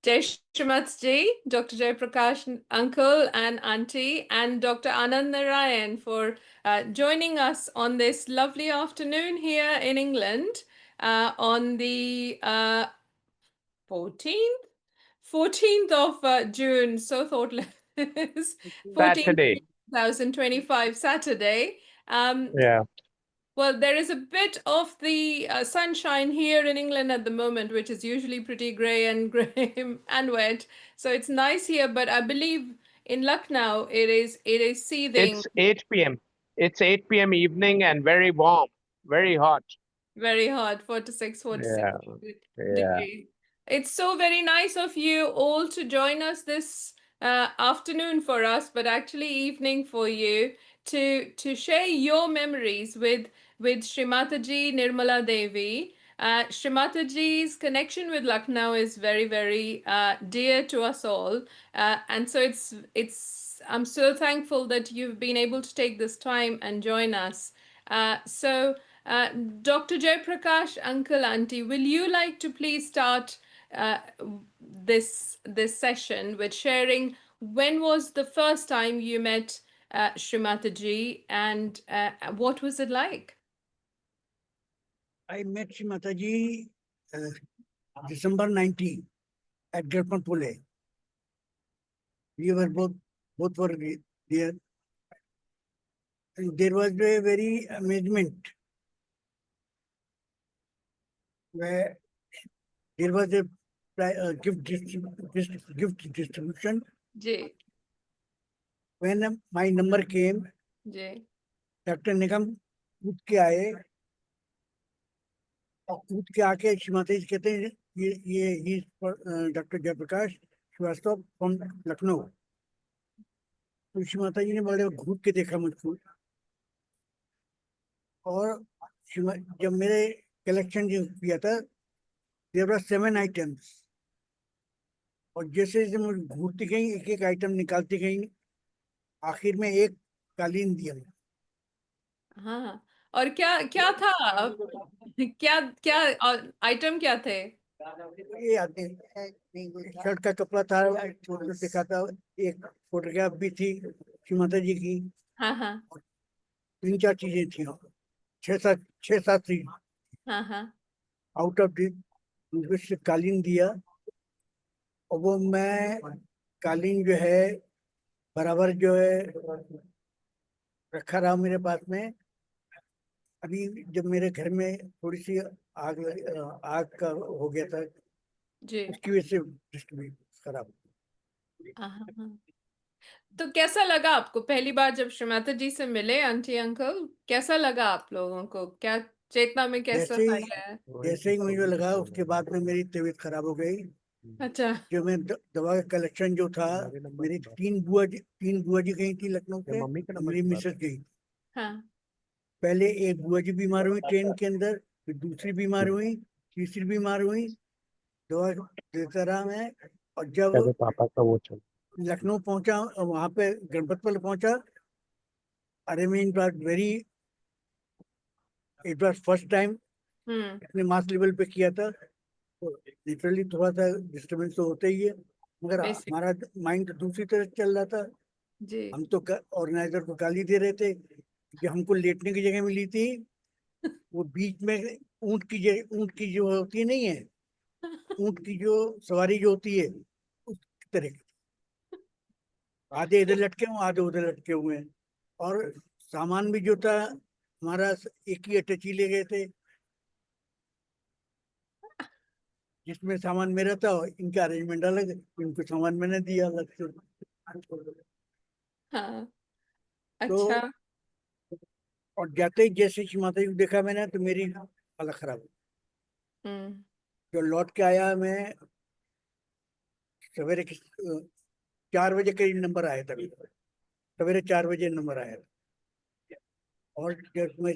Jai Shrimats ji, Dr. Jayaprakash uncle and auntie, and Dr. Anand Narayan for joining us on this lovely afternoon here in England on the 14th? 14th of June, so thoughtless. 14th, Saturday. 2025, Saturday. Yeah. Well, there is a bit of the sunshine here in England at the moment, which is usually pretty grey and wet. So it's nice here, but I believe in Lucknow it is seething, It's 8 p.m. It's 8 p.m. evening and very warm, very hot. very hot, 46, 47 Yeah. Yeah. degrees. It's so very nice of you all to join us this afternoon for us, but actually evening for you to share your memories with Srimataji Nirmala Devi. Srimataji's connection with Lucknow is very dear to us all, and so it's I'm so thankful that you've been able to take this time and join us. So. Dr. Jayaprakash, Uncle Auntie, will you like to please start uh, this session with sharing when was the first time you met Srimataji and what was it like? I met Mataji December 19 at Garpan Pule. We were both were there. And there was a very amazement where there was a gift distribution. Ji, When my number came, ji. Dr. Nigam कूद के आए और कूद के आके श्रीमती जी कहते हैं ये डॉक्टर जयप्रकाश श्रीवास्तव फ्रॉम लखनऊ। तो श्री माता जी ने बड़े घूर के देखा मुझको और जब मेरे कलेक्शन जो किया था देयर वर 7 आइटम्स और जैसे जैसे मुझे घूरती गई एक एक आइटम निकालती गई आखिर में एक कालीन दिया। हाँ, और क्या क्या था? क्या क्या आइटम क्या थे? ये आते शर्ट का कपड़ा था, फोटो दिखा था, एक फोटोग्राफ भी थी श्री माता जी की। हाँ हाँ 3-4 चीजें थी, 6-7 चीज हाँ हाँ आउट ऑफ दिस कालीन दिया और वो मैं कालीन जो है बराबर जो है रखा रहा मेरे पास में। अभी जब मेरे घर में थोड़ी सी आग का हो गया था जी। उसकी वजह से दृष्टि भी खराब। हाँ हाँ। तो कैसा लगा आपको पहली बार जब श्रीमाता जी से मिले आंटी अंकल? कैसा लगा आप लोगों को? क्या चेतना में कैसा आया? जैसे ही मुझे लगा उसके बाद में मेरी तबीयत खराब हो गई। अच्छा। जो मैं दवा का कलेक्शन जो था, मेरी 3 बुआ जी गई थी लखनऊ से, मेरी मिसेस गई। हाँ पहले एक बुआ जी बीमार हुई ट्रेन के अंदर, फिर दूसरी बीमार हुई, तीसरी बीमार हुई, दवा देता रहा मैं। और जब पापा का वो चल लखनऊ पहुंचा वहां पे गणपतपल पहुंचा, अरे मैं इट वाज फर्स्ट टाइम अपने मास लेवल पे किया था। तो लिटरली थोड़ा सा डिस्टर्बेंस तो होता ही है, मगर बेसिक। हमारा माइंड दूसरी तरफ चल रहा था। जी। हम तो ऑर्गेनाइजर को गाली दे रहे थे कि हमको लेटने की जगह मिली थी, वो बीच में ऊंट की जो होती नहीं है, ऊंट की जो सवारी जो होती है उस तरह की, आधे इधर लटके हुए आधे उधर लटके हुए हैं। और सामान भी जो था हमारा एक ही अटैची ले गए थे, जिसमें सामान मेरा था इनका अरेंजमेंट अलग, इनको सामान मैंने दिया अलग से। हाँ। तो अच्छा। और जाते ही जैसे ही माता जी को देखा मैंने तो मेरी हालत खराब हुई। हम्म। जो लौट के आया मैं सवेरे 4 बजे करीब नंबर आया था, सवेरे 4 बजे नंबर आया था। और जब मैं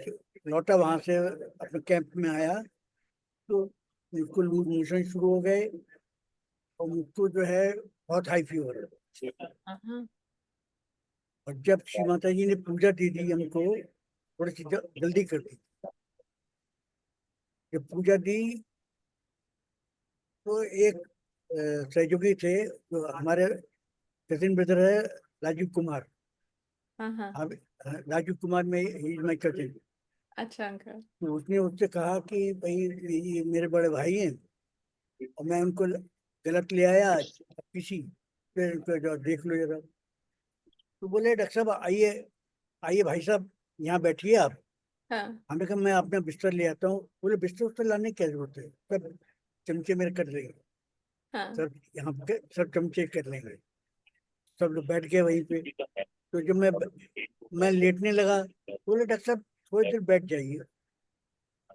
लौटा वहां से अपने कैंप में आया तो बिल्कुल लूज मोशन शुरू हो गए और मुझको जो है बहुत हाई फीवर है। हाँ और जब श्री माता जी ने पूजा दे दी हमको, थोड़ी सी जल्दी कर दी, जब पूजा दी तो एक सहयोगी थे, जो हमारे कजिन ब्रदर है राजीव कुमार। हाँ हाँ। अब राजीव कुमार में ही इज माई कजिन। अच्छा अंकल। तो उसने उससे कहा कि भाई ये मेरे बड़े भाई हैं और मैं उनको गलत ले आया आज किसी, फिर इनको जो देख लो जरा। तो बोले डॉक्टर साहब आइए, आइए भाई साहब यहाँ बैठिए आप। हाँ हमने कहा मैं अपना बिस्तर ले आता हूँ। बोले बिस्तर उस्तर लाने की क्या जरूरत है, सब चमचे मेरे कर लेंगे, हाँ सब यहाँ पे सब चमचे कर लेंगे। सब लोग बैठ गए वहीं पे। तो जब मैं लेटने लगा, बोले डॉक्टर साहब थोड़ी देर बैठ जाइए।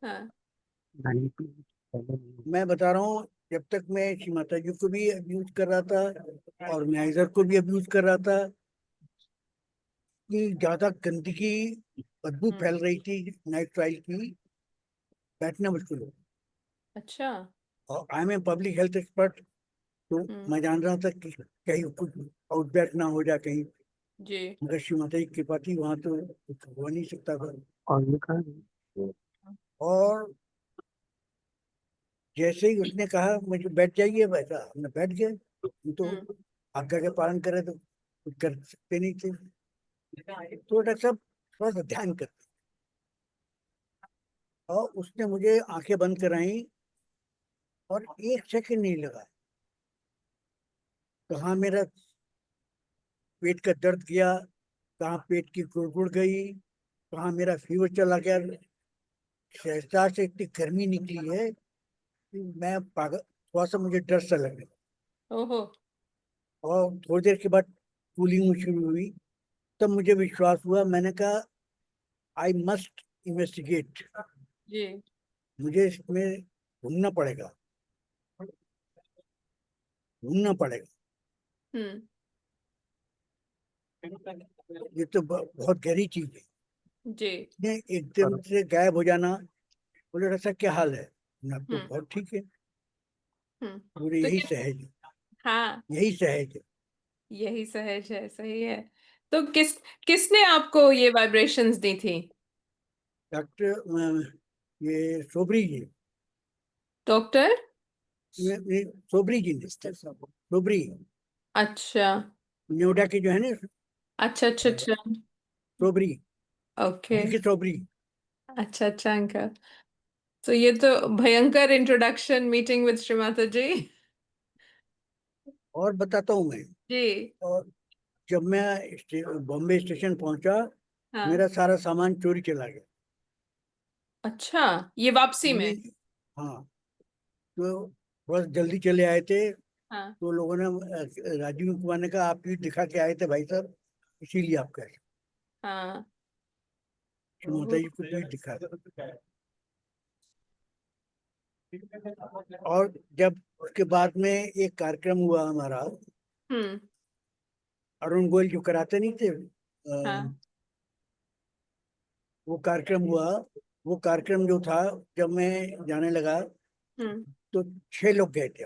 हाँ। मैं बता रहा हूँ, जब तक मैं श्री माता जी को भी अब्यूज कर रहा था और नाइजर को भी अब्यूज कर रहा था, कि ज्यादा गंदगी बदबू हम्म, फैल रही थी नाइट ट्रायल की, बैठना मुश्किल हो। अच्छा। और I am a public health expert, तो हम्म। मैं जान रहा था कि कहीं कुछ आउटब्रेक ना हो जाए कहीं। जी। मगर श्री माता जी की कृपा थी, वहां तो कुछ हो नहीं सकता था। और जैसे ही उसने कहा मुझे बैठ जाइए, वैसा हमने बैठ गए। हम तो हम्म। आज्ञा के पालन करे तो कुछ कर सकते नहीं थे। तो डॉक्टर साहब थोड़ा सा ध्यान कर, और उसने मुझे आंखें बंद कराई और एक सेकंड नहीं लगा, कहाँ मेरा पेट का दर्द गया, कहाँ पेट की गुड़गुड़ गई, कहाँ मेरा फीवर चला गया। सहसा से इतनी गर्मी निकली है कि मैं पागल, थोड़ा सा मुझे डर सा लग गया। ओहो। और थोड़ी देर के बाद कूलिंग शुरू हुई, तब मुझे विश्वास हुआ। मैंने कहा आई मस्ट इन्वेस्टिगेट, जी। मुझे इसमें ढूंढना पड़ेगा, ढूंढना पड़ेगा। हम्म। ये तो बहुत गहरी चीज है। जी। ने एकदम से गायब हो जाना। बोले डॉक्टर साहब क्या हाल है, मैं तो हम्म। बहुत ठीक है। हम्म। बोले तो यही सहज है, हाँ, यही सहज है। यही सहज है, सही है। तो किसने आपको ये वाइब्रेशंस दी थी? डॉक्टर ये सोबरी जी, डॉक्टर? ये सोबरी जी ने, सोबरी, अच्छा नोएडा के जो है ना, अच्छा अच्छा अच्छा। सोबरी, ओके। जी के सोबरी। अच्छा अच्छा अंकल। तो ये तो भयंकर इंट्रोडक्शन मीटिंग विद श्रीमाता जी। और बताता हूँ मैं। जी। और जब मैं बॉम्बे स्टेशन पहुंचा, हाँ। मेरा सारा सामान चोरी चला गया। अच्छा, ये वापसी में? नहीं, हाँ, तो बस जल्दी चले आए थे। हाँ तो लोगों ने राजीव कुमार ने कहा आप ये दिखा के आए थे भाई साहब, इसीलिए आप कह हाँ। माता ओहो। जी को भी दिखा। और जब उसके बाद में एक कार्यक्रम हुआ हमारा, हम्म। अरुण गोयल जो कराते नहीं थे, हाँ। वो कार्यक्रम हुआ। वो कार्यक्रम जो था, जब मैं जाने लगा हम्म। तो 6 लोग गए थे।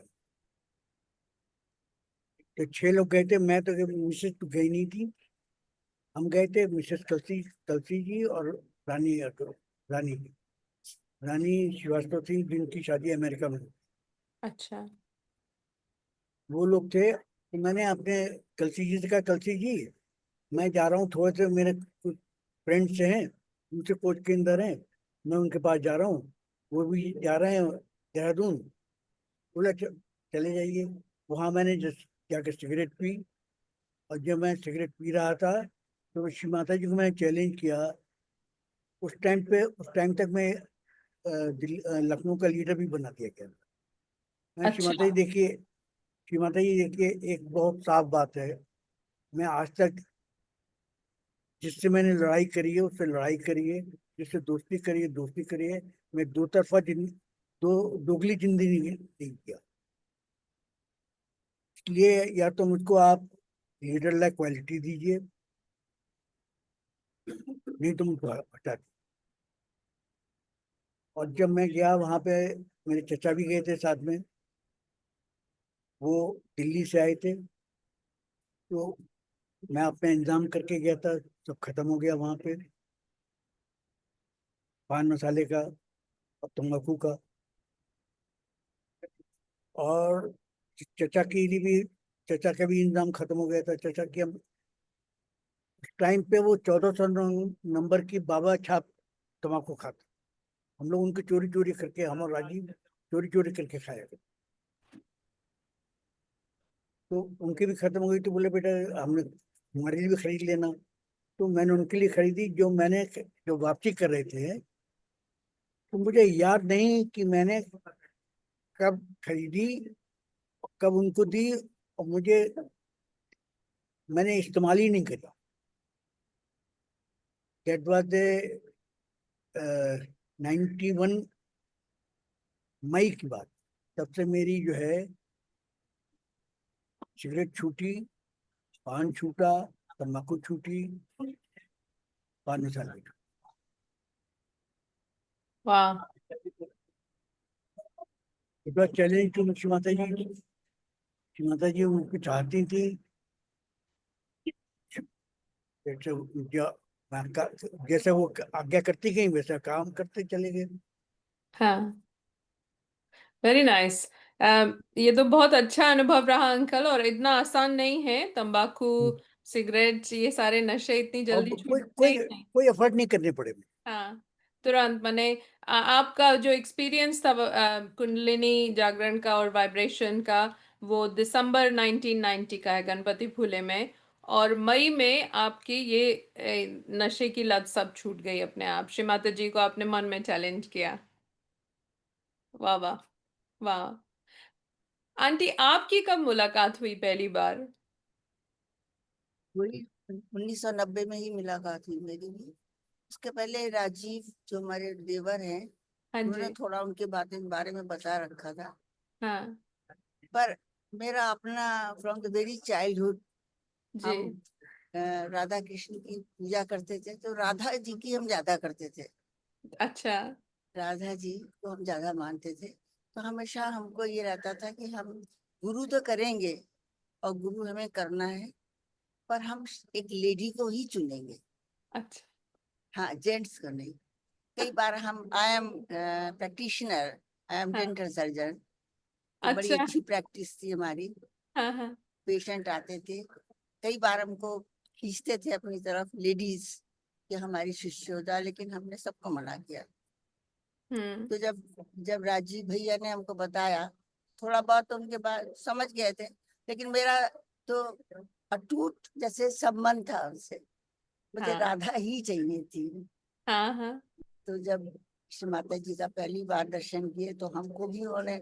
तो 6 लोग गए थे, मैं तो मिसेस तो गई नहीं थी। हम गए थे मिसेस कलसी, कलसी जी और रानी, रानी रानी श्रीवास्तव थी जिनकी शादी अमेरिका में हुई। अच्छा। वो लोग थे। तो मैंने अपने कलसी जी से कहा कलसी जी मैं जा रहा हूँ, थोड़े से मेरे कुछ फ्रेंड्स हैं, उनसे कोच के अंदर हैं, मैं उनके पास जा रहा हूँ, वो भी जा रहे हैं देहरादून। बोला चले जाइए। वहाँ मैंने जस्ट जाकर सिगरेट पी। और जब मैं सिगरेट पी रहा था, तो श्री माता जी को मैंने चैलेंज किया। उस टाइम तक मैं लखनऊ का लीडर भी बना दिया गया। मैं श्री माता अच्छा। जी देखिए, श्री माता जी देखिए, एक बहुत साफ बात है, मैं आज तक जिससे मैंने लड़ाई करी है उससे लड़ाई करी है, जिससे दोस्ती करी है दोस्ती करी है। मैं दो तरफा दोगली जिंदगी नहीं किया। इसलिए या तो मुझको आप लीडर लाइक क्वालिटी दीजिए, नहीं तो मुझको हटा दीजिए। और जब मैं गया वहां पे, मेरे चचा भी गए थे साथ में, वो दिल्ली से आए थे। तो मैं अपना इंतजाम करके गया था, सब खत्म हो गया वहां पे, पान मसाले का और तम्बाकू का। और चचा के लिए भी, चचा का भी इंतजाम खत्म हो गया था। चचा की हम टाइम पे वो 1400 नंबर की बाबा छाप तम्बाकू खाते, हम लोग उनकी चोरी चोरी करके, हम और राजीव चोरी चोरी करके खाया करते। तो उनकी भी खत्म हो गई, तो बोले बेटा हमने हमारे लिए भी खरीद लेना। तो मैंने उनके लिए खरीदी। जो वापसी कर रहे थे, तो मुझे याद नहीं कि मैंने कब खरीदी, कब उनको दी, और मैंने इस्तेमाल ही नहीं करा। दैट वाज 91 मई की बात। तब से मेरी जो है सिगरेट छूटी, पान छूटा, तम्बाकू छूटी, पान मसाला भी छूटा। वाह। It was challenge to Shri Mata ji. Shri Mata जी उनको चाहती थी जैसे जैसे वो आज्ञा करती गई वैसा काम करते चले गए। हाँ, वेरी नाइस। ये तो बहुत अच्छा अनुभव रहा अंकल, और इतना आसान नहीं है। तंबाकू, सिगरेट, ये सारे नशे इतनी और जल्दी कोई छूटते कोई ही नहीं। कोई एफर्ट नहीं करने पड़े। हाँ, तुरंत मैंने आपका जो एक्सपीरियंस था कुंडलिनी जागरण का और वाइब्रेशन का, वो दिसंबर 1990 का है, गणपति फूले में। और मई में आपकी ये नशे की लत सब छूट गई अपने आप। श्री माता जी को आपने मन में चैलेंज किया। वाह वाह वाह। आंटी, आपकी कब मुलाकात हुई पहली बार? वही 1990 में ही मुलाकात हुई मेरी भी। उसके पहले राजीव जो हमारे देवर हैं, हाँ उन्होंने जी। थोड़ा उनके बारे में बता रखा था। हाँ पर मेरा अपना फ्रॉम द वेरी चाइल्डहुड, जी। हम राधा कृष्ण की पूजा करते थे, तो राधा जी की हम ज्यादा करते थे। अच्छा। राधा जी को हम ज्यादा मानते थे। तो हमेशा हमको ये रहता था कि हम गुरु तो करेंगे, और गुरु हमें करना है, पर हम एक लेडी को ही चुनेंगे। अच्छा। हाँ, जेंट्स को नहीं। कई बार हम I am practitioner, I am हाँ। डेंटल सर्जन, तो बड़ी अच्छा। अच्छी प्रैक्टिस थी हमारी। हाँ हाँ। पेशेंट आते थे, कई बार हमको खींचते थे अपनी तरफ लेडीज कि हमारी शिष्य हो जाए, लेकिन हमने सबको मना किया। तो जब जब राजीव भैया ने हमको बताया, थोड़ा बहुत तो उनके बाद समझ गए थे, लेकिन मेरा तो अटूट जैसे संबंध था उनसे, मुझे हाँ राधा ही चाहिए थी। हाँ हाँ। तो जब श्री माता जी का पहली बार दर्शन किए, तो हमको भी उन्होंने,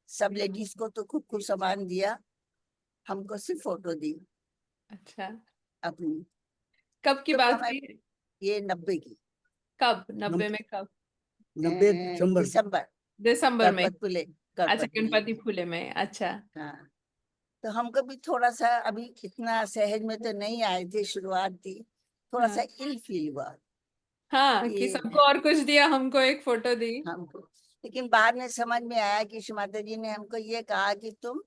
सब लेडीज को तो खूब खूब सामान दिया, हमको सिर्फ फोटो दी अच्छा, अपनी। कब की तो बात हमें थी? ये 90 की, कब, 90 में कब? 90 दिसंबर। दिसंबर, दिसंबर में? गणपत पुले, अच्छा, गणपत पुले। गणपति फूले में। अच्छा। हाँ, तो हमको भी थोड़ा सा, अभी इतना सहज में तो नहीं आए थे, शुरुआत थी, थोड़ा सा हाँ इल फील हुआ हाँ, कि कि सबको और कुछ दिया, हमको एक फोटो दी। हमको। लेकिन बाद में समझ में आया कि श्री माता जी ने हमको ये कहा कि तुम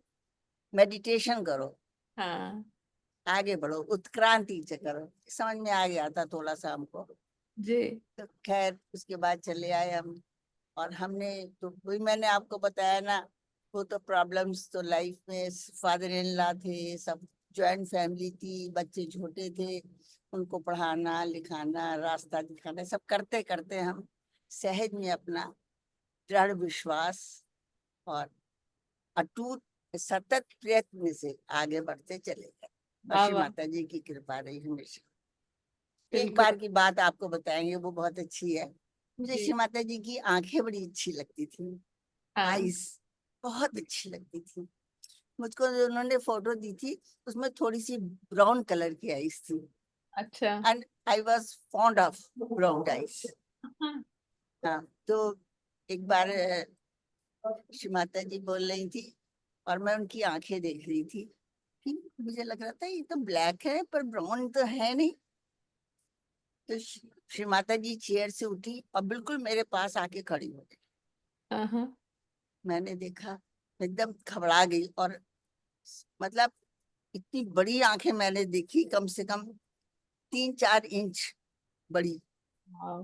मेडिटेशन करो, हाँ आगे बढ़ो, उत्क्रांति से करो। समझ में आ गया था थोड़ा सा हमको। जी। तो खैर उसके बाद चले आए हम। और हमने तो वही मैंने आपको बताया ना, वो तो प्रॉब्लम्स तो लाइफ में, फादर इन लॉ थे, सब जॉइंट फैमिली थी, बच्चे छोटे थे, उनको पढ़ाना लिखाना, रास्ता दिखाना, सब करते करते हम सहज में अपना दृढ़ विश्वास और अटूट सतत प्रयत्न से आगे बढ़ते चले गए। और वाह श्री वाह। माता जी की कृपा रही हमेशा। एक बिल्कुल। बार की बात आपको बताएंगे, वो बहुत अच्छी है। मुझे जी। श्री माता जी की आंखें बड़ी अच्छी लगती थी, हाँ। आईज बहुत अच्छी लगती थी मुझको। जो उन्होंने फोटो दी थी, उसमें थोड़ी सी ब्राउन कलर की आईज थी, अच्छा। And I was fond of brown eyes. हाँ हाँ, तो एक बार श्री माता जी बोल रही थी, और मैं उनकी आंखें देख रही थी, कि मुझे लग रहा था ये तो ब्लैक है पर ब्राउन तो है नहीं। तो श्री माता जी चेयर से उठी और बिल्कुल मेरे पास आके खड़ी हो गई। हाँ हाँ। मैंने देखा, एकदम घबरा गई, और मतलब इतनी बड़ी आंखें मैंने देखी, कम से कम 3-4 इंच बड़ी। वाह।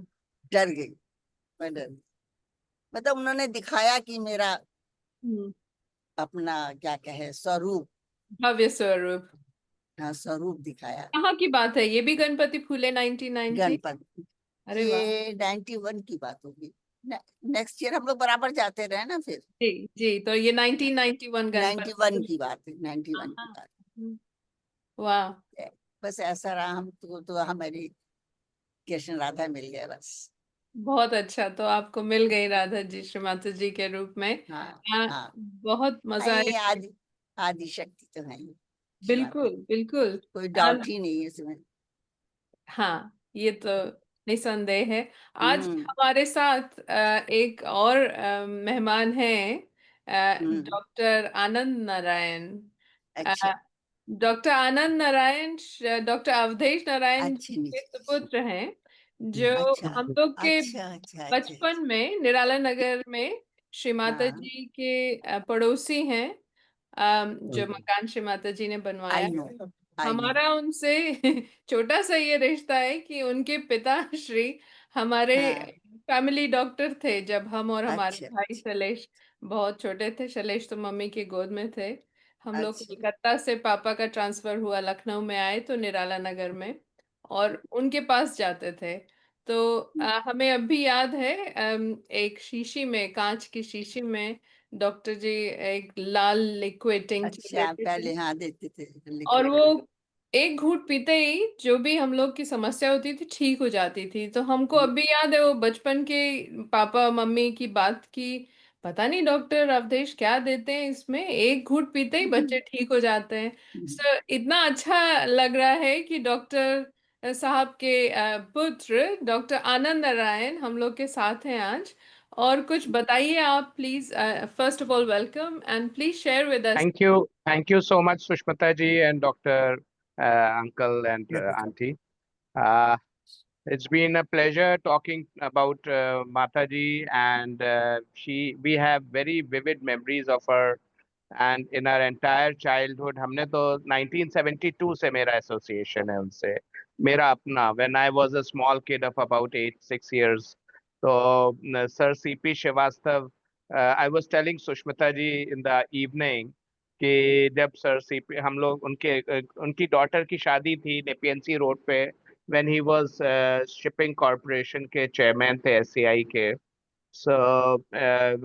डर गई, मैं डर गई। मतलब उन्होंने दिखाया कि मेरा हम्म, अपना क्या कहे स्वरूप, भव्य स्वरूप। हाँ स्वरूप दिखाया। कहाँ की बात है ये? भी गणपति फूले 1990? गणपति अरे वाह। ये 91 की बात होगी। नेक्स्ट ईयर हम लोग बराबर जाते रहे ना फिर। जी जी, तो ये 1991 91 गणपति। की बात है, 91 की हाँ। बात वाह। है। बस ऐसा रहा, हम तो हमारी कृष्ण राधा मिल गए बस। बहुत अच्छा, तो आपको मिल गई राधा जी श्री माता जी के रूप में। हाँ हाँ। बहुत मजा नहीं, आया। आदि शक्ति तो है ही श्री माता, बिल्कुल बिल्कुल। कोई डाउट ही नहीं है इसमें। हाँ, ये तो निसंदेह है। आज हम्म हमारे साथ एक और मेहमान हैं, हम्म। डॉक्टर आनंद नारायण। अच्छा डॉक्टर आनंद नारायण डॉक्टर अवधेश नारायण अच्छा जी के नीचे। सुपुत्र हैं, जो अच्छा हम लोग के अच्छा अच्छा अच्छा बचपन में निराला नगर में श्री माता हाँ जी के पड़ोसी हैं। जो मकान श्री माता जी ने बनवाया। I know I know. हमारा उनसे छोटा सा ये रिश्ता है कि उनके पिताश्री हमारे हाँ फैमिली डॉक्टर थे जब हम और हमारे अच्छा भाई शैलेश बहुत छोटे थे। शैलेश तो मम्मी की गोद में थे। हम लोग अच्छा। कलकत्ता से, पापा का ट्रांसफर हुआ, लखनऊ में आए तो निराला नगर में, और उनके पास जाते थे। तो हमें अब भी याद है, एक शीशी में, कांच की शीशी में डॉक्टर जी एक लाल लिक्विड टिंचर अच्छा देते थे। पहले हाँ देते थे और लिक्विड। वो एक घूंट पीते ही जो भी हम लोग की समस्या होती थी ठीक हो जाती थी। तो हमको अब भी याद है वो बचपन के पापा मम्मी की बात की, पता नहीं डॉक्टर अवधेश क्या देते हैं इसमें, एक घूंट पीते ही बच्चे ठीक हो जाते हैं। सो इतना अच्छा लग रहा है कि डॉक्टर साहब के पुत्र डॉक्टर आनंद नारायण हम लोग के साथ हैं आज। और कुछ बताइए आप please. First of all welcome and please share with us. Thank you so much, Sushmita ji and Dr. Uncle and Auntie. Uh, it's been a pleasure talking about Mataji, and we have very vivid memories of her. And in our entire childhood, हमने तो 1972 से मेरा association है उनसे, मेरा अपना, when I was a small kid of about 6 years. तो Sir C.P. Srivastava, I was telling Sushmita ji in the evening कि जब सर सीपी हम लोग उनकी डॉटर की शादी थी नेपियंसी रोड पे, when he was shipping corporation के चेयरमैन थे एससीआई के। सो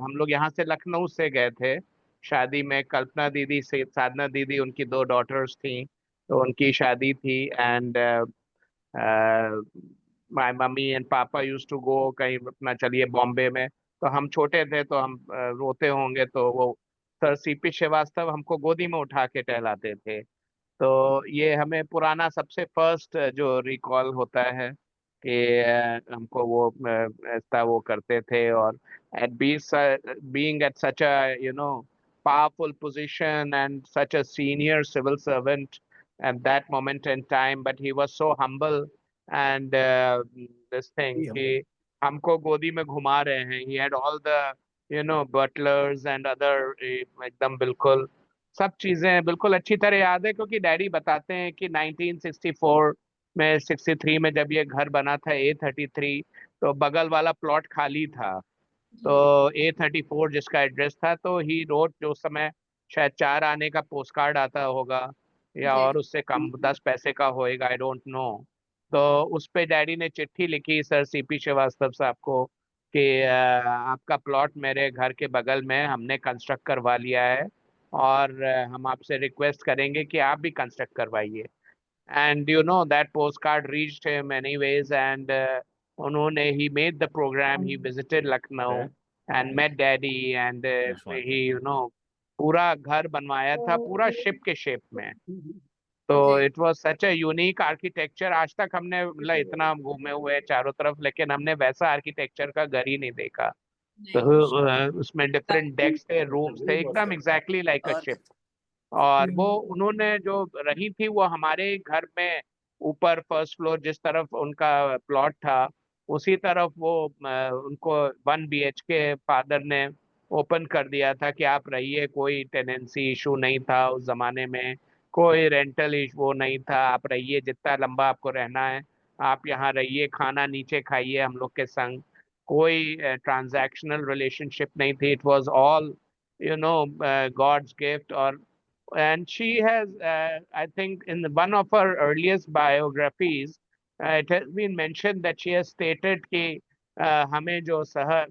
हम लोग यहाँ से लखनऊ से गए थे शादी में। कल्पना दीदी से साधना दीदी, उनकी दो डॉटर्स थी, तो उनकी शादी थी। एंड माय मम्मी एंड पापा यूज्ड टू गो कहीं अपना, चलिए बॉम्बे में। तो हम छोटे थे तो हम रोते होंगे, तो वो सर सीपी श्रीवास्तव हमको गोदी में उठा के टहलाते थे। तो ये हमें पुराना सबसे फर्स्ट जो रिकॉल होता है कि हमको वो ऐसा वो करते थे। और eight being at such a powerful position and such a senior civil servant at that moment in time, but he was so humble and this thing कि हमको गोदी में घुमा रहे हैं। He had all the butlers and other एकदम बिल्कुल सब चीजें बिल्कुल अच्छी तरह याद है, क्योंकि डैडी बताते हैं कि 1964 में 63 में जब ये घर बना था A33, तो बगल वाला प्लॉट खाली था। तो जी A34 जिसका एड्रेस था, तो ही रोड जो उस समय शायद 4 आने का पोस्ट कार्ड आता होगा या जी। और उससे कम 10 पैसे का होएगा, आई डोंट नो। तो उस पे डैडी ने चिट्ठी लिखी सर सीपी श्रीवास्तव साहब को कि आपका प्लॉट मेरे घर के बगल में हमने कंस्ट्रक्ट करवा लिया है, और हम आपसे रिक्वेस्ट करेंगे कि आप भी कंस्ट्रक्ट करवाइए। And that postcard reached him anyways, and उन्होंने he made the program, he visited Lucknow and met daddy, and he पूरा घर बनवाया था पूरा शिप के शेप में। तो जी it was such a unique architecture. आज तक हमने मतलब इतना घूमे हुए हैं चारों तरफ, लेकिन हमने वैसा आर्किटेक्चर का घर ही नहीं देखा। नहीं। तो उसमें डिफरेंट डेक्स थे, रूम्स थे, एकदम एग्जैक्टली लाइक अ और शिप। और वो उन्होंने जो रही थी वो हमारे घर में ऊपर फर्स्ट फ्लोर जिस तरफ उनका प्लॉट था, उसी तरफ वो उनको 1 BHK फादर ने ओपन कर दिया था कि आप रहिए। कोई टेनेंसी इशू नहीं था उस जमाने में, कोई रेंटल इशू नहीं था। आप रहिए, जितना लंबा आपको रहना है आप यहाँ रहिए, खाना नीचे खाइए हम लोग के संग। कोई ट्रांजैक्शनल रिलेशनशिप नहीं थी, it was all God's gift. And she has, I think, in one of her earliest biographies, it has been mentioned that she has stated कि हमें जो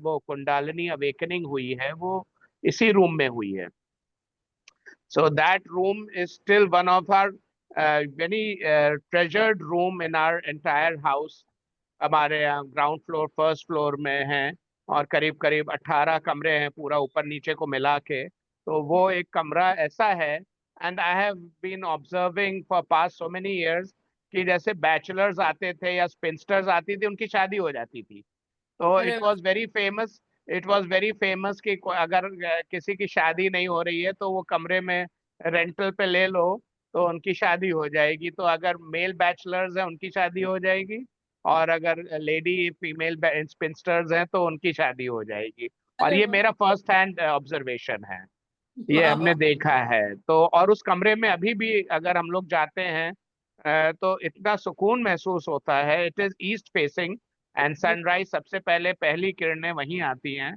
वो कुंडालिनी अवेकनिंग हुई है वो इसी रूम में हुई है. So that room is still one of our very treasured room in our entire house. हमारे यहाँ ग्राउंड फ्लोर फर्स्ट फ्लोर में हैं और करीब करीब 18 कमरे हैं पूरा ऊपर नीचे को मिला के. तो वो एक कमरा ऐसा है. And I have been observing for past so many years कि जैसे बैचलर्स आते थे या स्पिंस्टर्स आती थी उनकी शादी हो जाती थी. तो अरे इट वाज वेरी फेमस कि अगर किसी की शादी नहीं हो रही है तो वो कमरे में रेंटल पे ले लो तो उनकी शादी हो जाएगी. तो अगर मेल बैचलर्स हैं उनकी शादी हो जाएगी और अगर लेडी फीमेल स्पिंस्टर्स हैं तो उनकी शादी हो जाएगी. और अरे ये वाह मेरा फर्स्ट हैंड ऑब्जर्वेशन है. ये हमने वाह देखा है. तो और उस कमरे में अभी भी अगर हम लोग जाते हैं तो इतना सुकून महसूस होता है. It is east facing and sunrise सबसे पहले पहली किरणें वहीं आती हैं.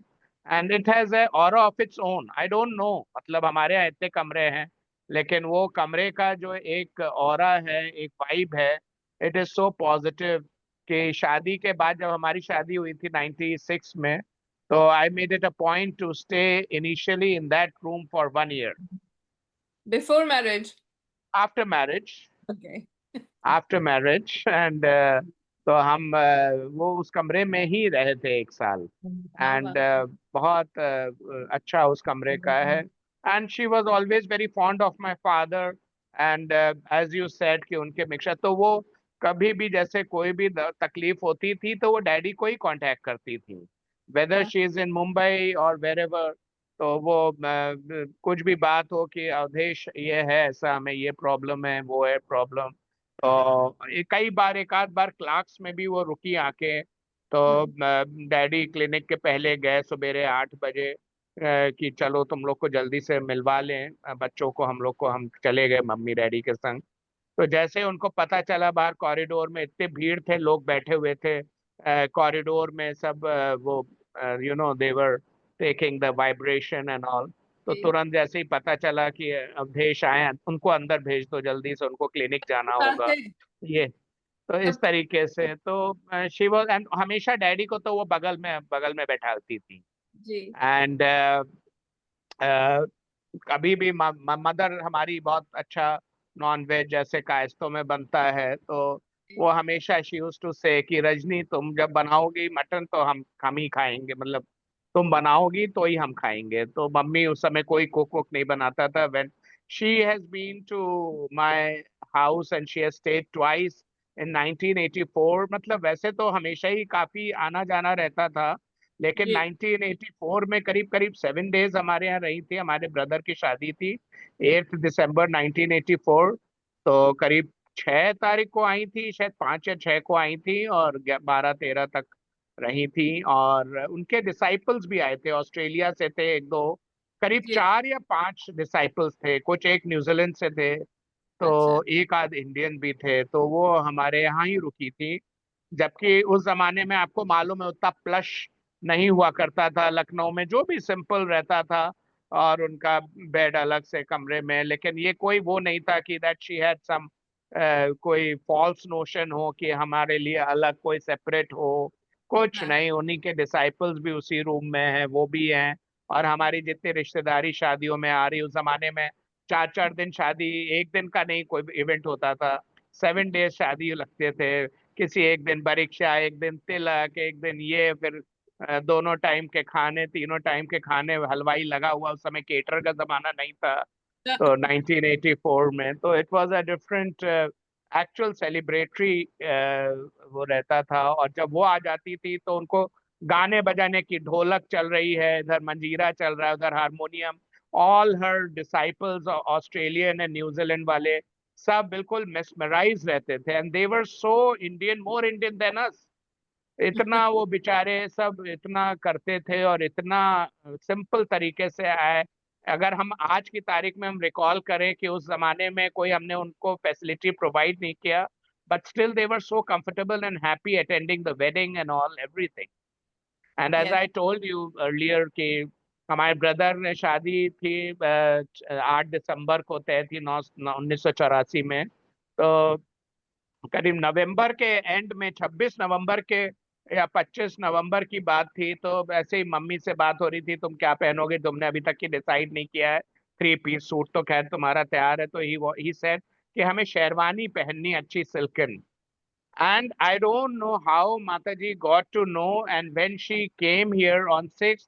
And it has a aura of its own. I don't know, मतलब हमारे यहाँ इतने कमरे हैं लेकिन वो कमरे का जो एक ऑरा है, एक वाइब है, इट इज सो पॉजिटिव कि शादी के बाद जब हमारी शादी हुई थी 96 में, तो I made it a point two stay initially in that room for 1 year. Before marriage. After marriage, okay. After marriage and तो हम वो उस कमरे में ही रहे थे 1 साल. एंड बहुत अच्छा उस कमरे का है. And she was always very fond of my father. And as you said कि उनके मिक्सर, तो वो कभी भी जैसे कोई भी तकलीफ होती थी तो वो डैडी को ही कांटेक्ट करती थी, whether she is in Mumbai और वेर एवर. तो वो कुछ भी बात हो कि अवधेश ये है ऐसा, हमें ये प्रॉब्लम है, वो है प्रॉब्लम. तो कई बार, एक आध बार क्लार्क्स में भी वो रुकी आके. तो डैडी क्लिनिक के पहले गए सवेरे 8 बजे कि चलो तुम लोग को जल्दी से मिलवा लें बच्चों को. हम लोग को, हम चले गए मम्मी डैडी के संग. तो जैसे ही उनको पता चला, बाहर कॉरिडोर में इतने भीड़ थे, लोग बैठे हुए थे कॉरिडोर में सब, वो they were taking the vibration and all. तो तुरंत जैसे ही पता चला कि अवधेश आए, उनको अंदर भेज दो जल्दी से, उनको क्लिनिक जाना होगा. ये तो इस तरीके से तो शी वाज. एंड हमेशा डैडी को तो वो बगल में बैठाती थी. जी. एंड कभी भी मदर हमारी बहुत अच्छा नॉन वेज जैसे कायस्तों में बनता है, तो वो हमेशा शी यूज्ड टू से कि रजनी तुम जब बनाओगी मटन तो हम ही खाएंगे, मतलब तुम बनाओगी तो ही हम खाएंगे. तो मम्मी उस समय कोई कुक वुक नहीं बनाता था. When she has been to my house and she has stayed twice in 1984. मतलब वैसे तो हमेशा ही काफी आना जाना रहता था, लेकिन जी. 1984 में करीब करीब 7 days हमारे यहाँ रही थी. हमारे ब्रदर की शादी थी 8 दिसंबर 1984. तो करीब 6 तारीख को आई थी, शायद 5 या 6 को आई थी और 12-13 तक रही थी. और उनके डिसाइपल्स भी आए थे, ऑस्ट्रेलिया से थे एक दो, करीब जी. 4 या 5 डिसाइपल्स थे. कुछ एक न्यूजीलैंड से थे, अच्छा. तो एक आध इंडियन भी थे. तो वो हमारे यहाँ ही रुकी थी. जबकि उस जमाने में आपको मालूम है उतना प्लश नहीं हुआ करता था लखनऊ में, जो भी सिंपल रहता था और उनका बेड अलग से कमरे में. लेकिन ये कोई वो नहीं था कि दैट शी हैड सम कोई फॉल्स नोशन हो कि हमारे लिए अलग कोई सेपरेट हो. कुछ हाँ. नहीं, उन्हीं के डिसाइपल्स भी उसी रूम में हैं, वो भी हैं. और हमारी जितनी रिश्तेदारी शादियों में आ रही, उस जमाने में 4-4 दिन शादी, एक दिन का नहीं कोई इवेंट होता था, 7 days शादी लगते थे. किसी एक दिन परीक्षा, एक दिन तिलक, एक दिन ये, फिर दोनों टाइम के खाने, तीनों टाइम के खाने, हलवाई लगा हुआ. उस समय केटर का जमाना नहीं था. तो 1984 में तो it was a different actual celebratory वो रहता था. और जब वो आ जाती थी तो उनको गाने बजाने की, ढोलक चल रही है, इधर मंजीरा चल रहा है, उधर harmonium. All her disciples Australian and New Zealand वाले सब बिल्कुल मेस्मराइज रहते थे. And they were so Indian, more Indian than us. इतना वो बेचारे सब इतना करते थे और इतना सिंपल तरीके से आए. अगर हम आज की तारीख में हम रिकॉल करें कि उस जमाने में कोई हमने उनको फैसिलिटी प्रोवाइड नहीं किया, but still they were so comfortable and happy attending the wedding and all everything. And as Yes. I told you earlier कि हमारे ब्रदर ने शादी थी 8 दिसंबर को तय थी 1984 में। तो करीब नवंबर के एंड में 26 नवंबर के या 25 नवंबर की बात थी। तो ऐसे ही मम्मी से बात हो रही थी, तुम क्या पहनोगे, तुमने अभी तक की डिसाइड नहीं किया है। 3 पीस सूट तो खैर तुम्हारा तैयार है। तो ही सेड कि हमें शेरवानी पहननी अच्छी silken. And I don't know how Mataji got to know, and when she came here on 6th,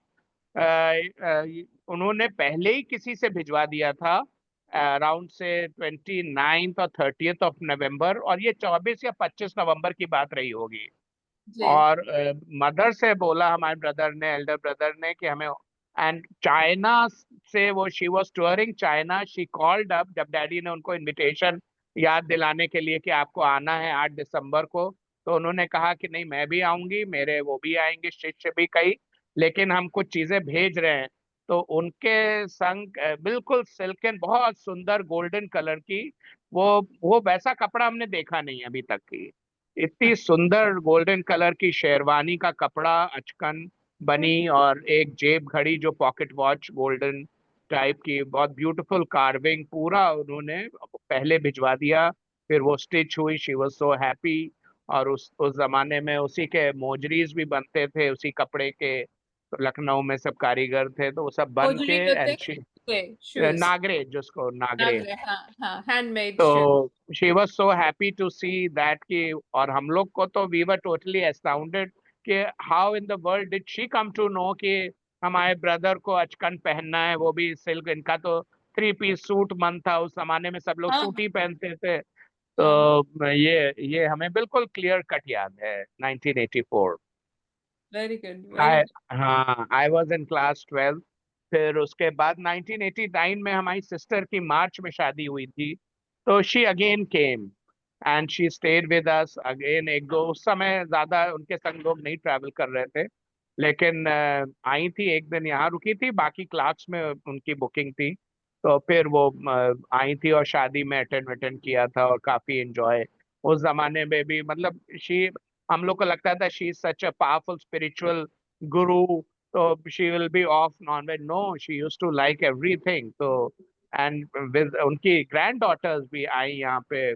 उन्होंने पहले ही किसी से भिजवा दिया था अराउंड से 29th और 30th ऑफ नवंबर, और ये 24 या 25 नवंबर की बात रही होगी। जी और मदर से बोला हमारे ब्रदर ने, एल्डर ब्रदर ने, कि हमें, एंड चाइना से वो she was touring China, she called up जब डैडी ने उनको इनविटेशन याद दिलाने के लिए कि आपको आना है 8 दिसंबर को। तो उन्होंने कहा कि नहीं, मैं भी आऊंगी, मेरे वो भी आएंगे, शिष्य भी कई, लेकिन हम कुछ चीजें भेज रहे हैं। तो उनके संग बिल्कुल सिल्कन, बहुत सुंदर गोल्डन कलर की, वो वैसा कपड़ा हमने देखा नहीं अभी तक की। इतनी सुंदर गोल्डन कलर की शेरवानी का कपड़ा, अचकन बनी, और एक जेब घड़ी जो पॉकेट वॉच गोल्डन टाइप की, बहुत ब्यूटीफुल कार्विंग, पूरा उन्होंने पहले भिजवा दिया। फिर वो स्टिच हुई, शी वाज सो हैप्पी। और उस जमाने में उसी के मोजरीज भी बनते थे, उसी कपड़े के। तो लखनऊ में सब कारीगर थे, तो वो सब बन के, मोजरी होते एंड हैं शूज नागरे, जिसको नागरे। नागरे हाँ हाँ हैंडमेड शूज तो she was so happy to see that कि, और हम लोग को तो वी वर टोटली एस्टाउंडेड कि how in the world did she come to know कि हमारे ब्रदर को अचकन पहनना है, वो भी सिल्क। इनका तो 3 पीस सूट मन था, उस जमाने में सब लोग हाँ सूट ही पहनते थे। हाँ तो ये हमें बिल्कुल क्लियर कट याद है, 1984। Very good very I good हाँ, आई वॉज इन क्लास 12। फिर उसके बाद 1989 में हमारी सिस्टर की मार्च में शादी हुई थी। तो she again came and she stayed with us again. एक दो, उस समय ज्यादा उनके संग लोग नहीं ट्रैवल कर रहे थे, लेकिन आई थी, एक दिन यहाँ रुकी थी, बाकी क्लास में उनकी बुकिंग थी। तो फिर वो आई थी और शादी में अटेंड अटेंड किया था, और काफी एंजॉय। उस जमाने में भी मतलब शी, हम लोग को लगता था she is such a powerful spiritual guru, so she will be off non-veg. No, she used to like everything. So, and with उनकी granddaughters भी आई यहाँ पे,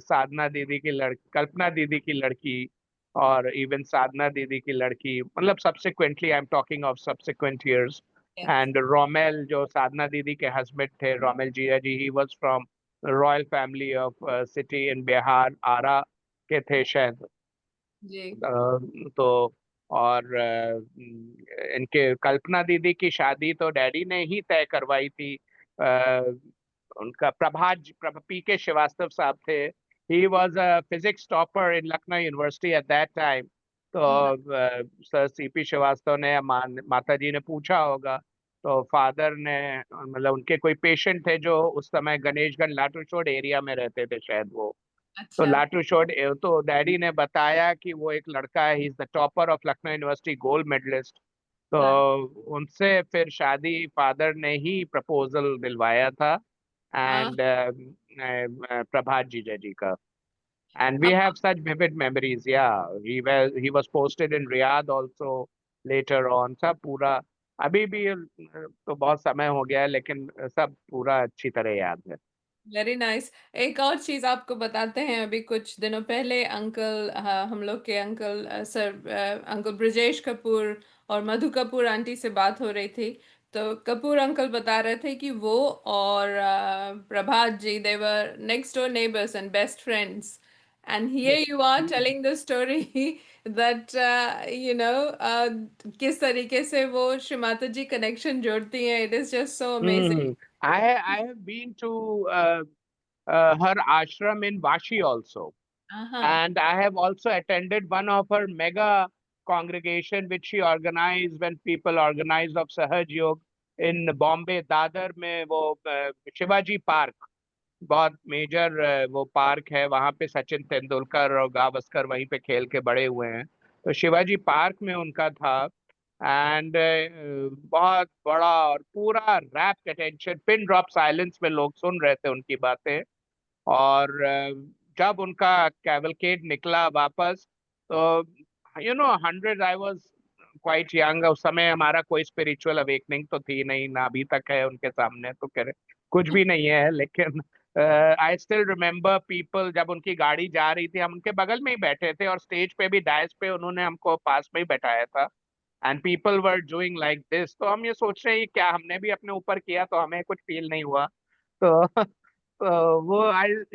साधना दीदी की लड़की, कल्पना दीदी की लड़की, और इवन साधना दीदी की लड़की, मतलब subsequently, I am talking of subsequent years. Yes and Romel, जो साधना दीदी के हस्बैंड थे, Romel Jiya ji, he was from royal family of city in Bihar, Arrah के थे शायद। जी तो और इनके कल्पना दीदी की शादी तो डैडी ने ही तय करवाई थी। उनका पी के श्रीवास्तव साहब थे। He was a physics topper in Lucknow university at that time. तो सर सीपी श्रीवास्तव ने, माता जी ने पूछा होगा, तो फादर ने, मतलब उनके कोई पेशेंट थे जो उस समय गणेशगंज लाटूशोड़ एरिया में रहते थे शायद वो। तो अच्छा लाटू शॉट, तो डैडी ने बताया कि वो एक लड़का है, he is the topper of Lucknow university, gold medalist. तो हाँ उनसे फिर शादी फादर ने ही प्रपोजल दिलवाया था, हाँ एंड प्रभात जीजा जी का। एंड वी हैव हाँ सच विविड मेमोरीज, या he was posted in Riyadh also later on. सब पूरा अभी भी तो बहुत समय हो गया है, लेकिन सब पूरा अच्छी तरह याद है। वेरी नाइस एक और चीज आपको बताते हैं अभी कुछ दिनों पहले अंकल हम लोग के uncle sir uncle Brajesh Kapoor और मधु कपूर आंटी से बात हो रही थी तो कपूर अंकल बता रहे थे कि वो और Prabhat ji they were next door neighbours and best friends and here you are telling the story that you know किस तरीके से वो श्रीमाता जी कनेक्शन जोड़ती हैं it is just so amazing I have been to her ashram in Vashi also, हाँ and I have also attended one of her mega congregation which she organized when people organized of Sahaj Yog in Bombay, Dadar में वो Shivaji park, बहुत major वो park है वहां पे। सचिन तेंदुलकर और गावस्कर वहीं पे खेल के बड़े हुए हैं। तो शिवाजी पार्क में उनका था, एंड बहुत बड़ा और पूरा wrapped attention, pin drop silence में लोग सुन रहे थे उनकी बातें। और जब उनका कैवलकेड निकला वापस, तो 100, आई वाज क्वाइट यंग, उस समय हमारा कोई स्पिरिचुअल अवेकनिंग तो थी नहीं, ना अभी तक है उनके सामने, तो कह रहे कुछ भी नहीं है। लेकिन आई स्टिल रिमेम्बर पीपल, जब उनकी गाड़ी जा रही थी हम उनके बगल में ही बैठे थे, और स्टेज पे भी डायस पे उन्होंने हमको पास में ही बैठाया था, and people were doing like this. तो हम ये सोच रहे हैं क्या हमने भी अपने ऊपर किया तो हमें कुछ फील नहीं हुआ। तो वो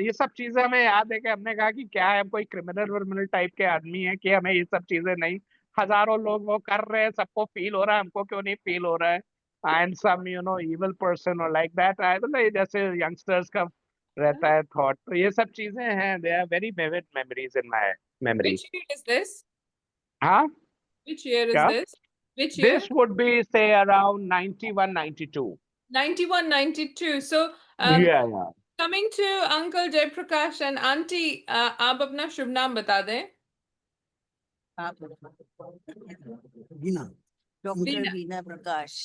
ये सब चीजें हमें याद है कि हमने कहा कि क्या है, हम कोई क्रिमिनल वर्मिनल टाइप के आदमी है कि हमें ये सब चीजें नहीं, हजारों लोग वो कर रहे हैं, सबको फील हो रहा है, हमको क्यों नहीं फील हो रहा है। एंड सम इविल पर्सन और लाइक दैट, आई मतलब जैसे यंगस्टर्स का रहता है थॉट। तो ये सब चीजें हैं, they are very vivid memories in my memory. Which year is this? हाँ Which year is क्या? this? Which year? This would be say around 91, 92. 91, 92. So, Yeah, yeah. coming to Uncle Jaiprakash and Auntie, आप अपना शुभ नाम बता दें। Veena, doctor Veena. Veena Prakash.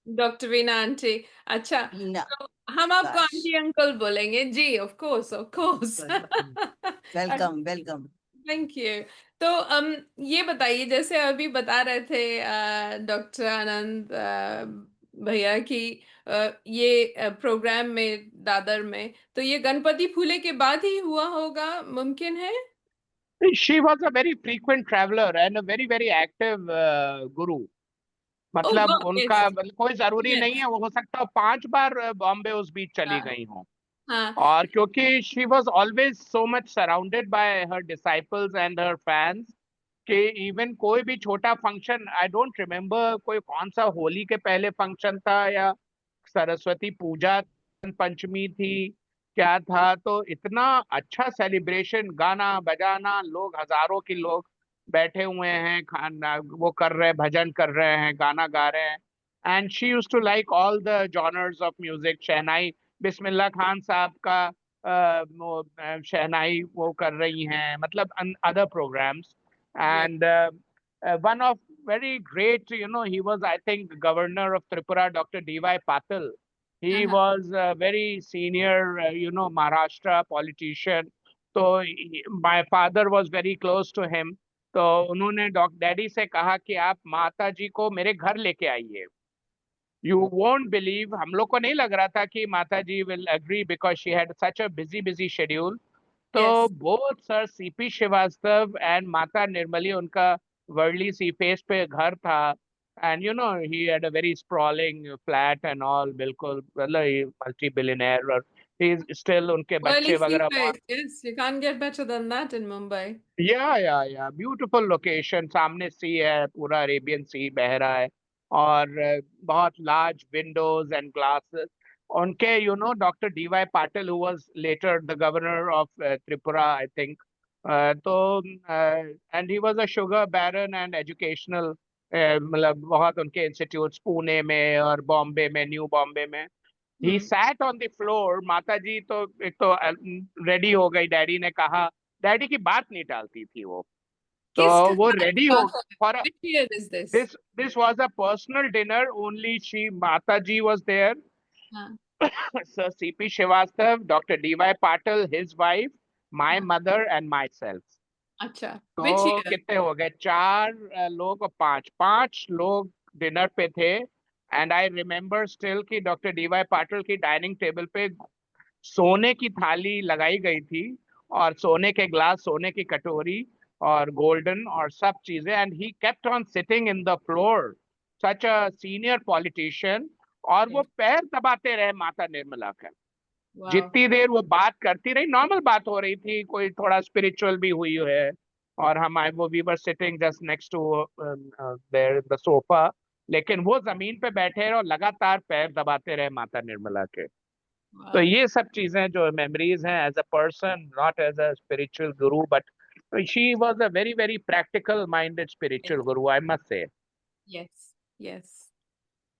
Doctor Veena aunty. अच्छा, वीना तो हम आपको प्रकाश। आंटी अंकल बोलेंगे जी, of course of course. Welcome welcome. Thank you. तो ये बताइए, जैसे अभी बता रहे थे डॉक्टर आनंद भैया की ये प्रोग्राम में दादर में, तो ये गणपति फूले के बाद ही हुआ होगा, मुमकिन है? She was a very frequent traveler and a very, very active guru. ओह मतलब वाह, उनका यस कोई जरूरी नहीं यस। है, वो हो सकता है 5 बार बॉम्बे उस बीच चली हाँ गई हों। हाँ और क्योंकि she was always so much surrounded by her disciples and her fans, कि इवन कोई भी छोटा फंक्शन, आई डोंट रिमेम्बर कोई कौन सा होली के पहले फंक्शन था या सरस्वती पूजा पंचमी थी क्या था, तो इतना अच्छा सेलिब्रेशन, गाना बजाना, लोग हजारों के लोग बैठे हुए हैं, खाना वो कर रहे हैं, भजन कर रहे हैं, गाना गा रहे हैं। And she used to like all the genres of music. Shehnai Bismillah Khan Sahab का शहनाई वो कर रही हैं, मतलब other programmes. Yes And one of very great, he was, I think, governor of Tripura, Dr. D.Y. Patil. He हाँ was a very senior, Maharashtra politician. So my father was very close to him. तो उन्होंने daddy से कहा कि आप माता जी को मेरे घर लेके आइए। यू वोंट बिलीव, हम लोग को नहीं लग रहा था कि Mata ji will agree because she had such a busy schedule. तो yes. Both sir CP Srivastava and Mata Nirmala, उनका वर्ली सी फेस पे घर था, and he had a very sprawling flat and all, बिल्कुल मतलब मल्टी बिलियनर, और ही इज स्टिल, उनके बच्चे Early sea वगैरह बहुत। face, yes, you can't get better than that in Mumbai. या ब्यूटीफुल लोकेशन, सामने सी है, पूरा अरेबियन सी बह रहा है, और बहुत लार्ज विंडोज एंड ग्लासेस। उनके doctor DY Patil, who was later the governor of Tripura I think, तो and he was a sugar baron and educational, मतलब बहुत उनके इंस्टीट्यूट्स पुणे में और बॉम्बे में, न्यू बॉम्बे में। He sat on the floor. माता जी तो एक तो रेडी हो गई, डैडी ने कहा, डैडी की बात नहीं टालती थी वो, तो किस वो time की रेडी हो बात हो रही फॉर है? Which year is this? this was a personal dinner only, she माता जी was there, हाँ Sir CP Srivastava, Dr. DY Patil, his wife, my हाँ mother and myself। अच्छा, which तो year? कितने हो गए, 4 लोग और 5 लोग डिनर पे थे। एंड आई रिमेम्बर स्टिल कि डॉक्टर डीवाई पाटिल की डाइनिंग टेबल पे सोने की थाली लगाई गई थी, और सोने के ग्लास, सोने की कटोरी, और गोल्डन और सब चीजें, and he kept on sitting in the floor, such a senior politician. और वो Yes. पैर दबाते रहे माता निर्मला का, Wow. जितनी देर वो बात करती रही, नॉर्मल बात हो रही थी, कोई थोड़ा स्पिरिचुअल भी हुई है, और हम वो we were sitting just next to their the sofa, लेकिन वो जमीन पे बैठे रहे और लगातार पैर दबाते रहे माता निर्मला के। तो Wow. ये सब चीजें जो मेमोरीज हैं, as a person, not as a spiritual guru, but she was a very very practical minded spiritual guru, I must say. Yes, yes.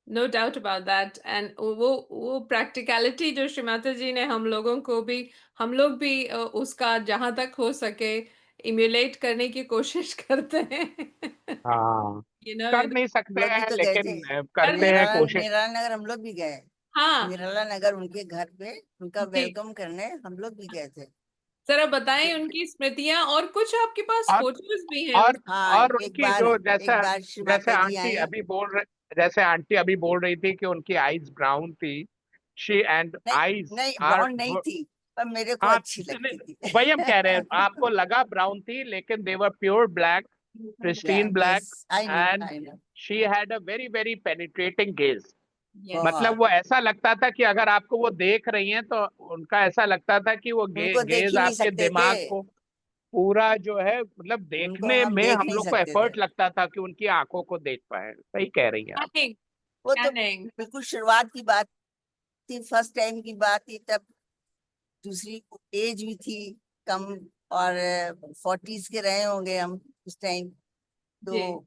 No doubt about that. And वो practicality जो श्रीमाता जी ने हम लोग भी उसका जहां तक हो सके इम्यूलेट करने की कोशिश करते हैं। हाँ, You know, कर नहीं हम सकते लोग भी हैं तो गए थे, लेकिन कर करते नहीं हैं निराला सकते। कोशिश। निराला नगर हम लोग भी गए। हाँ निराला नगर उनके घर पे उनका जी वेलकम करने हम लोग भी गए थे। जरा बताएं उनकी स्मृतियां, और कुछ आपके पास और फोटोज भी हैं और हाँ, और उनकी जो जैसा श्री जैसे माता जी आंटी आई। अभी जैसे आंटी अभी बोल रही थी कि उनकी आईज ब्राउन थी, शी एंड नहीं आईज नहीं, आर, ब्राउन नहीं थी, पर मेरे को हाँ अच्छी लगती थी। वही हम कह रहे हैं, आपको लगा ब्राउन थी लेकिन they were pure black, pristine black, Yes, I know, and I know. she had a very very penetrating gaze. Yes. मतलब वो ऐसा लगता था कि अगर आपको वो देख रही हैं तो उनका ऐसा लगता था कि वो उनको देख गेज ही नहीं आपके सकते दिमाग थे, को पूरा जो है, मतलब उनको देखने हम में देख हम नहीं लोग को सकते थे। एफर्ट लगता था कि उनकी आंखों को देख पाए। सही कह रही हैं आप। Stunning, वो तो stunning. बिल्कुल शुरुआत की बात थी, फर्स्ट टाइम की बात थी, तब दूसरी एज भी थी कम, और 40s के रहे होंगे हम उस टाइम, जी. तो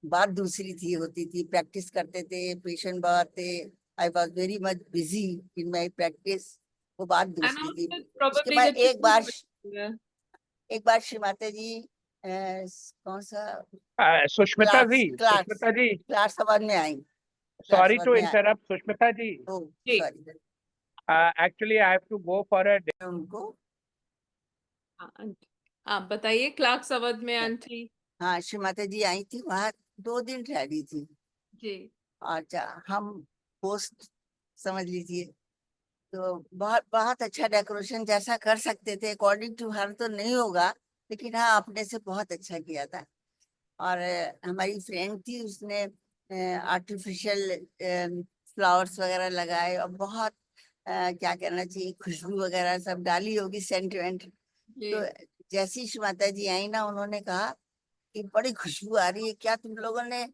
बात दूसरी थी, होती थी, प्रैक्टिस करते थे, पेशेंट बहुत थे, I was very much busy in my practice, वो बात And दूसरी थी। also उसके probably बाद the एक बार श्री माता जी कौन सा सुष्मिता जी, क्लास सुष्मिता जी, क्लास सभा में आई, सॉरी सभा टू में इंटरप्ट सुष्मिता जी, ओ जी. Sorry actually I have to go for a, उनको, आप बताइए क्लार्क अवध में आंटी. हाँ श्री माता जी आई थी, वहाँ 2 दिन ठहरी थी। जी. अच्छा, हम पोस्ट समझ लीजिए, तो बहुत बहुत अच्छा डेकोरेशन जैसा कर सकते थे, अकॉर्डिंग टू हर तो नहीं होगा, लेकिन हाँ अपने से बहुत अच्छा किया था। और हमारी फ्रेंड थी, उसने आर्टिफिशियल फ्लावर्स वगैरह लगाए, और बहुत क्या कहना चाहिए, खुशबू वगैरह सब डाली होगी, सेंटिमेंट। जी. तो जैसी श्री माता जी आई ना, उन्होंने कहा कि बड़ी खुशबू आ रही है, क्या तुम लोगों ने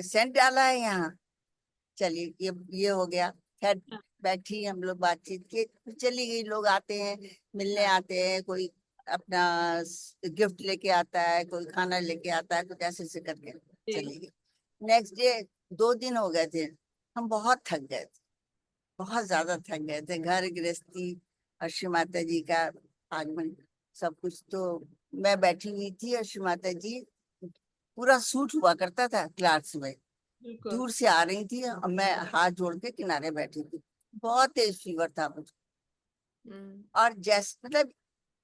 सेंट डाला है यहाँ? चलिए, ये हो गया। खैर बैठी, हम लोग बातचीत की, चली गई। लोग आते हैं, मिलने आते हैं, कोई अपना गिफ्ट लेके आता है, कोई खाना लेके आता है, कुछ ऐसे ऐसे करके चली गई। नेक्स्ट डे 2 दिन हो गए थे, हम बहुत थक गए थे, बहुत ज्यादा थक गए थे, घर गृहस्थी और श्री माता जी का आगमन सब कुछ। तो मैं बैठी हुई थी, और श्री माता जी, पूरा सूट हुआ करता था क्लास में, बिल्कुल. दूर से आ रही थी, और मैं हाथ जोड़ के किनारे बैठी थी। बहुत तेज फीवर था मुझे, और जैसे मतलब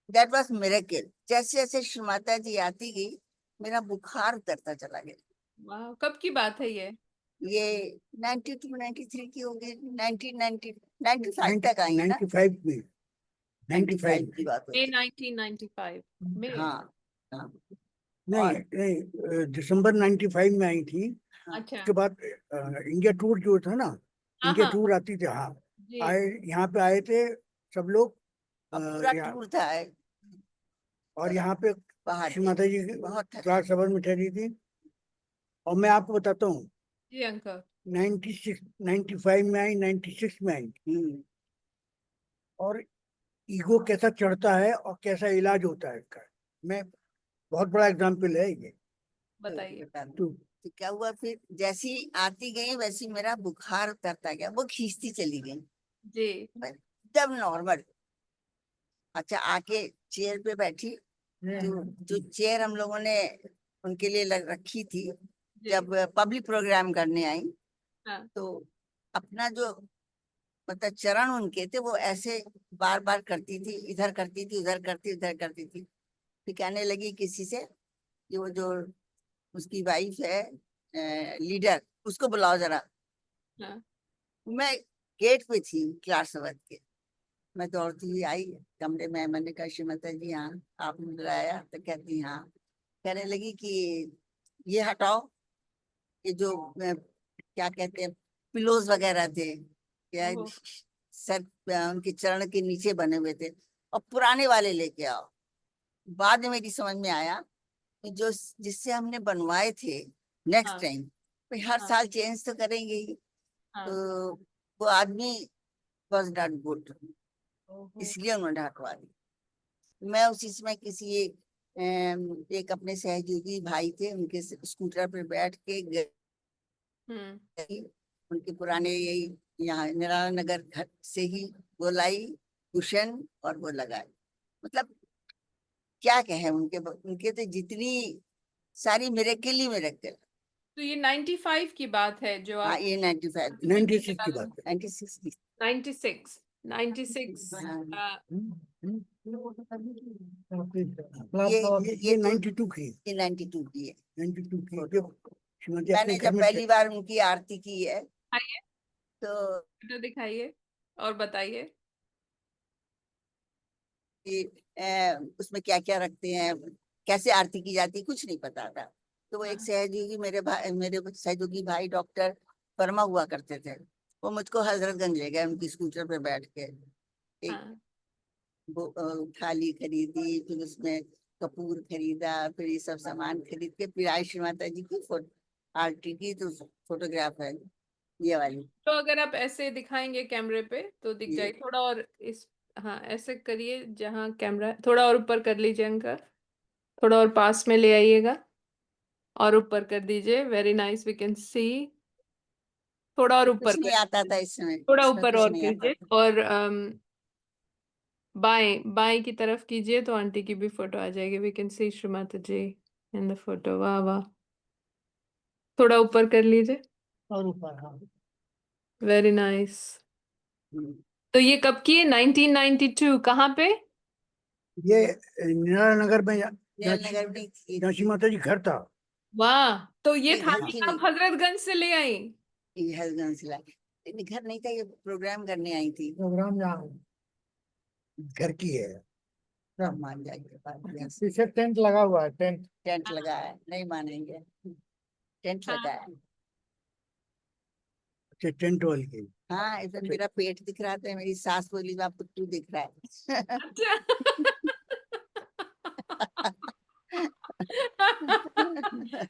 दैट वाज मिरेकल। जैसे जैसे श्री माता जी आती गई, मेरा बुखार उतरता चला गया। वाह, कब की बात है ये? ये 92 93 की होगी, 1995 तक आई ना, 95 में, 95 की बात May होती। 1995 में. हाँ हाँ, नहीं नहीं, दिसंबर 95 में आई थी। अच्छा. उसके बाद इंडिया टूर जो था ना, हाँ, इंडिया हाँ. टूर आती थी, हाँ जी. आए, यहाँ पे आए थे सब लोग, पूरा टूर था, और यहाँ पे बाहर श्री माता जी बहुत थक क्लास सभा में ठहरी थी। और मैं आपको बताता हूँ, जी अंकल. 96 95 में आई, 96 में आई, और ईगो कैसा चढ़ता है और कैसा इलाज होता है इसका, मैं बहुत बड़ा एग्जाम्पल है ये। बताइए. तो तो क्या हुआ फिर, जैसी आती गई वैसी मेरा बुखार उतरता गया, वो खींचती चली गई, जी. एकदम नॉर्मल। अच्छा, आके चेयर पे बैठी, तो जो चेयर हम लोगों ने उनके लिए रखी थी, जी. जब पब्लिक प्रोग्राम करने आई, हाँ. तो अपना जो मतलब चरण उनके थे, वो ऐसे बार बार करती थी, इधर करती थी, उधर करती, उधर करती थी। फिर कहने लगी किसी से कि वो जो उसकी वाइफ है लीडर, उसको बुलाओ जरा। हाँ. मैं गेट पे थी क्लास अवध के, मैं दौड़ती हुई आई कमरे में, मैंने कहा श्री माता जी हाँ आपने बुलाया? तो कहती हाँ। कहने लगी कि ये हटाओ, ये जो क्या कहते हैं, पिलोज वगैरह थे, या ओहो. सर उनके चरण के नीचे बने हुए थे, और पुराने वाले लेके आओ। बाद में मेरी समझ में आया कि जो जिससे हमने बनवाए थे, नेक्स्ट हाँ. टाइम हर हाँ. साल चेंज तो करेंगे ही, हाँ. तो वो आदमी वॉज नॉट गुड, ओहो. इसलिए उन्होंने हटवा दी। मैं उसी समय किसी एक अपने सहयोगी भाई थे, उनके स्कूटर पर बैठ के गई, उनके पुराने यही यहाँ निराला नगर घर से ही वो लाई कुशन, और वो लगाए। मतलब क्या कहे, उनके तो जितनी सारी मिरेकल ही मिरेकल। तो ये 95 की बात है जो हाँ, आप ये 95 96 की बात है। 96 की। 96. 96 हाँ। ये 92 की ये 92 की है। 92 की जब श्रीमती मैंने अपने घर जब में पहली बार उनकी आरती की है दिखाइए, तो फोटो दिखाइए और बताइए। कि उसमें क्या क्या रखते हैं, कैसे आरती की जाती है, कुछ नहीं पता था। तो वो एक हाँ। सहयोगी मेरे सहयोगी भाई डॉक्टर वर्मा हुआ करते थे, वो मुझको हजरतगंज ले गए उनकी स्कूटर पे बैठ के। एक हाँ। थाली खरीदी, फिर उसमें कपूर खरीदा, फिर ये सब सामान खरीद के फिर आई श्री माता जी की आरती की। तो फोटोग्राफ है ये वाली। तो अगर आप ऐसे दिखाएंगे कैमरे पे तो दिख ये जाएगी, थोड़ा और इस, हाँ ऐसे करिए जहाँ कैमरा है, थोड़ा और ऊपर कर लीजिए अंकल, थोड़ा और पास में ले आइएगा और ऊपर कर दीजिए। Very nice, we can see. थोड़ा और ऊपर कुछ नहीं कर आता था दीजिए, इसमें, थोड़ा इसमें ऊपर कुछ और नहीं आता कीजिए, था। और बाएं बाएं की तरफ कीजिए तो आंटी की भी फोटो आ जाएगी। We can C Shri Mata ji in the photo. वाह वाह, थोड़ा ऊपर कर लीजिए। और ऊपर। हाँ, वेरी नाइस। हम्म। तो ये कब की है? 1992। कहाँ पे? ये निराला नगर में नैल नगर में जहाँ श्री माता जी घर था। वाह, तो ये ये घर थाली थी आप नहीं, हजरतगंज से ले आई? ये हसगंज से लाई। लेकिन घर नहीं था, ये प्रोग्राम करने आई थी। प्रोग्राम जहाँ घर की है। सब मान जाएंगे बाद में। पीछे टेंट लगा हुआ है, टेंट। टेंट लगा है, नहीं मानेंगे, टेंट लगा है। अच्छा, टेंट वाली की। हाँ, इधर मेरा पेट दिख रहा था, मेरी सास बोली वहाँ पुट्टू दिख रहा है। अच्छा।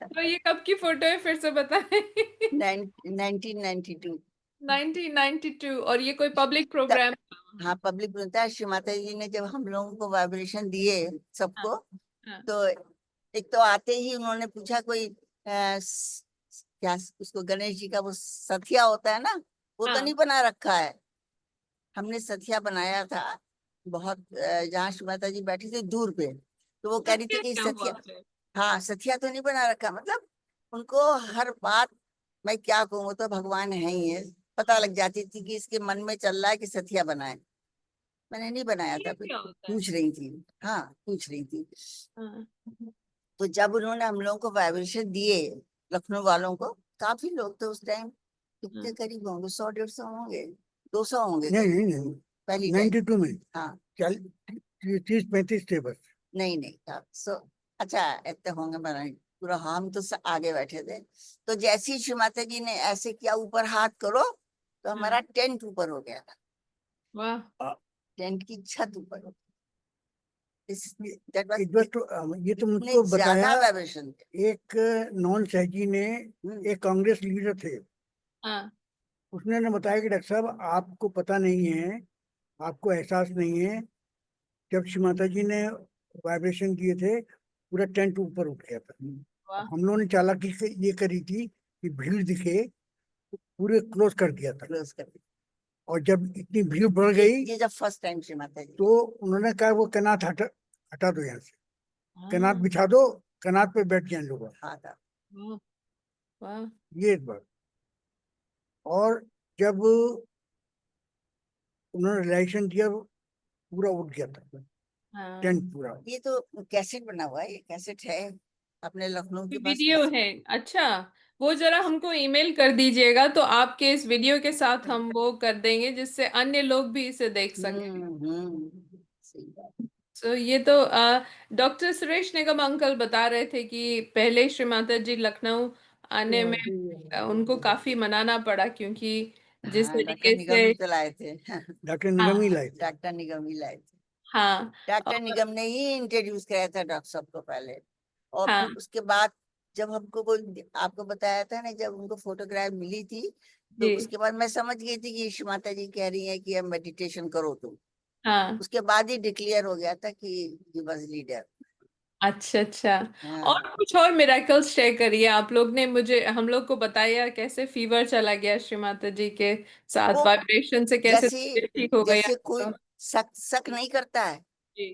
तो ये कब की फोटो है, फिर से बताएं? 1992। 1992। और ये कोई पब्लिक प्रोग्राम? हाँ, पब्लिक बनता है। श्री माता जी ने जब हम लोगों को वाइब्रेशन दिए हाँ। सबको, हाँ। तो एक तो आते ही उन्होंने पूछा कोई क्या उसको गणेश जी का वो सथिया होता है ना, वो तो हाँ। नहीं बना रखा है। हमने सथिया बनाया था बहुत, जहाँ श्री माता जी बैठी थी दूर पे, तो वो कह रही थी सत्या कि क्या हुआ सथिया। फिर? हाँ, सथिया तो नहीं बना रखा, मतलब उनको हर बात, मैं क्या कहूँ, वो तो भगवान है ही है, पता लग जाती थी कि इसके मन में चल रहा है कि सथिया बनाए। मैंने नहीं बनाया ये था, फिर क्या होता है? पूछ रही थी। हाँ, पूछ रही थी। हाँ। तो जब उन्होंने हम लोगों को वाइब्रेशन दिए, लखनऊ वालों को, काफी लोग थे उस टाइम, कितने हाँ। करीब होंगे, 100-150 होंगे, 200 होंगे नहीं करीब, नहीं नहीं, पहली टाइम। 92 में हाँ, 30-35 थे बस। नहीं था अच्छा, इतने होंगे, मैंने पूरा, हम तो आगे बैठे थे। तो जैसे ही श्री माता जी ने ऐसे किया, ऊपर हाथ करो, तो हमारा टेंट ऊपर हो गया था, वाह। टेंट की छत ऊपर हो गई। That was एक बार तो ये तो इतने मुझको बताया ज्यादा वाइब्रेशन थे। एक नॉन सहजी ने, एक कांग्रेस लीडर थे, हाँ। उसने ने बताया कि डॉक्टर साहब आपको पता नहीं है, आपको एहसास नहीं है, जब श्री माता जी ने वाइब्रेशन किए थे पूरा टेंट ऊपर उठ गया था। वाह। हम लोगों ने चालाकी से ये करी थी कि भीड़ दिखे, पूरे क्लोज कर दिया था। क्लोज कर दी। और जब इतनी भीड़ बढ़ गई ये जब फर्स्ट टाइम श्री माता जी। तो उन्होंने कहा वो कनात हटा हटा दो यहाँ से, कनात हाँ। बिछा दो, कनात पे बैठ जाए लोग। हाँ था। वाह। वाह। ये एक बार। और जब उन्होंने रिलेक्शन दिया पूरा उठ गया था हाँ, टेंट पूरा। ये तो कैसेट बना हुआ है, ये कैसेट है अपने लखनऊ के पास वीडियो कैसेट। है। अच्छा, वो जरा हमको ईमेल कर दीजिएगा तो आपके इस वीडियो के साथ हम वो कर देंगे, जिससे अन्य लोग भी इसे देख सकें। सही बात। तो ये तो डॉक्टर सुरेश निगम अंकल बता रहे थे कि पहले श्री माता जी लखनऊ आने में उनको काफी मनाना पड़ा, क्योंकि जिस हाँ, डॉक्टर तरीके निगम से। ही तो लाए थे। डॉक्टर हाँ। निगम ही लाए थे। डॉक्टर निगम ही लाए थे। हाँ। डॉक्टर और निगम ने ही इंट्रोड्यूस कराया था डॉक्टर साहब को पहले। और हाँ। फिर उसके बाद जब हमको कोई, आपको बताया था ना, जब उनको फोटोग्राफ मिली थी, तो जी। उसके बाद मैं समझ गई थी कि श्री माता जी कह रही है कि अब मेडिटेशन करो तुम। हाँ। उसके बाद ही डिक्लेयर हो गया था कि यू वाज लीडर। अच्छा अच्छा। हाँ, और कुछ और मिराकल्स शेयर करिए। आप लोग ने मुझे, हम लोग को बताया कैसे फीवर चला गया श्री माता जी के साथ, वो वाइब्रेशन से कैसे जैसे तबीयत ठीक हो गई जैसे कोई आपको? शक नहीं करता है, जी।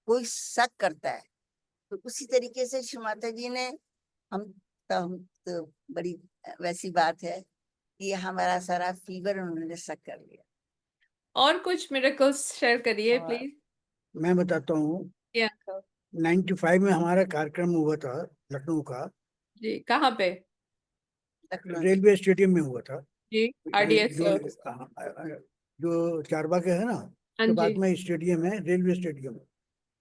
कोई शक करता है, तो उसी तरीके से श्री माता जी ने, हम तो बड़ी वैसी बात है कि हमारा सारा फीवर उन्होंने शक कर लिया। और कुछ मिरेकल्स शेयर करिए और प्लीज। मैं बताता हूँ। जी अंकल। 95 में हमारा कार्यक्रम हुआ था लखनऊ का, जी कहाँ पे? लखनऊ रेलवे स्टेडियम में हुआ था। जी RDS। जो जो चारबाग है ना, हाँ उसके जी। बाद में स्टेडियम है, रेलवे स्टेडियम,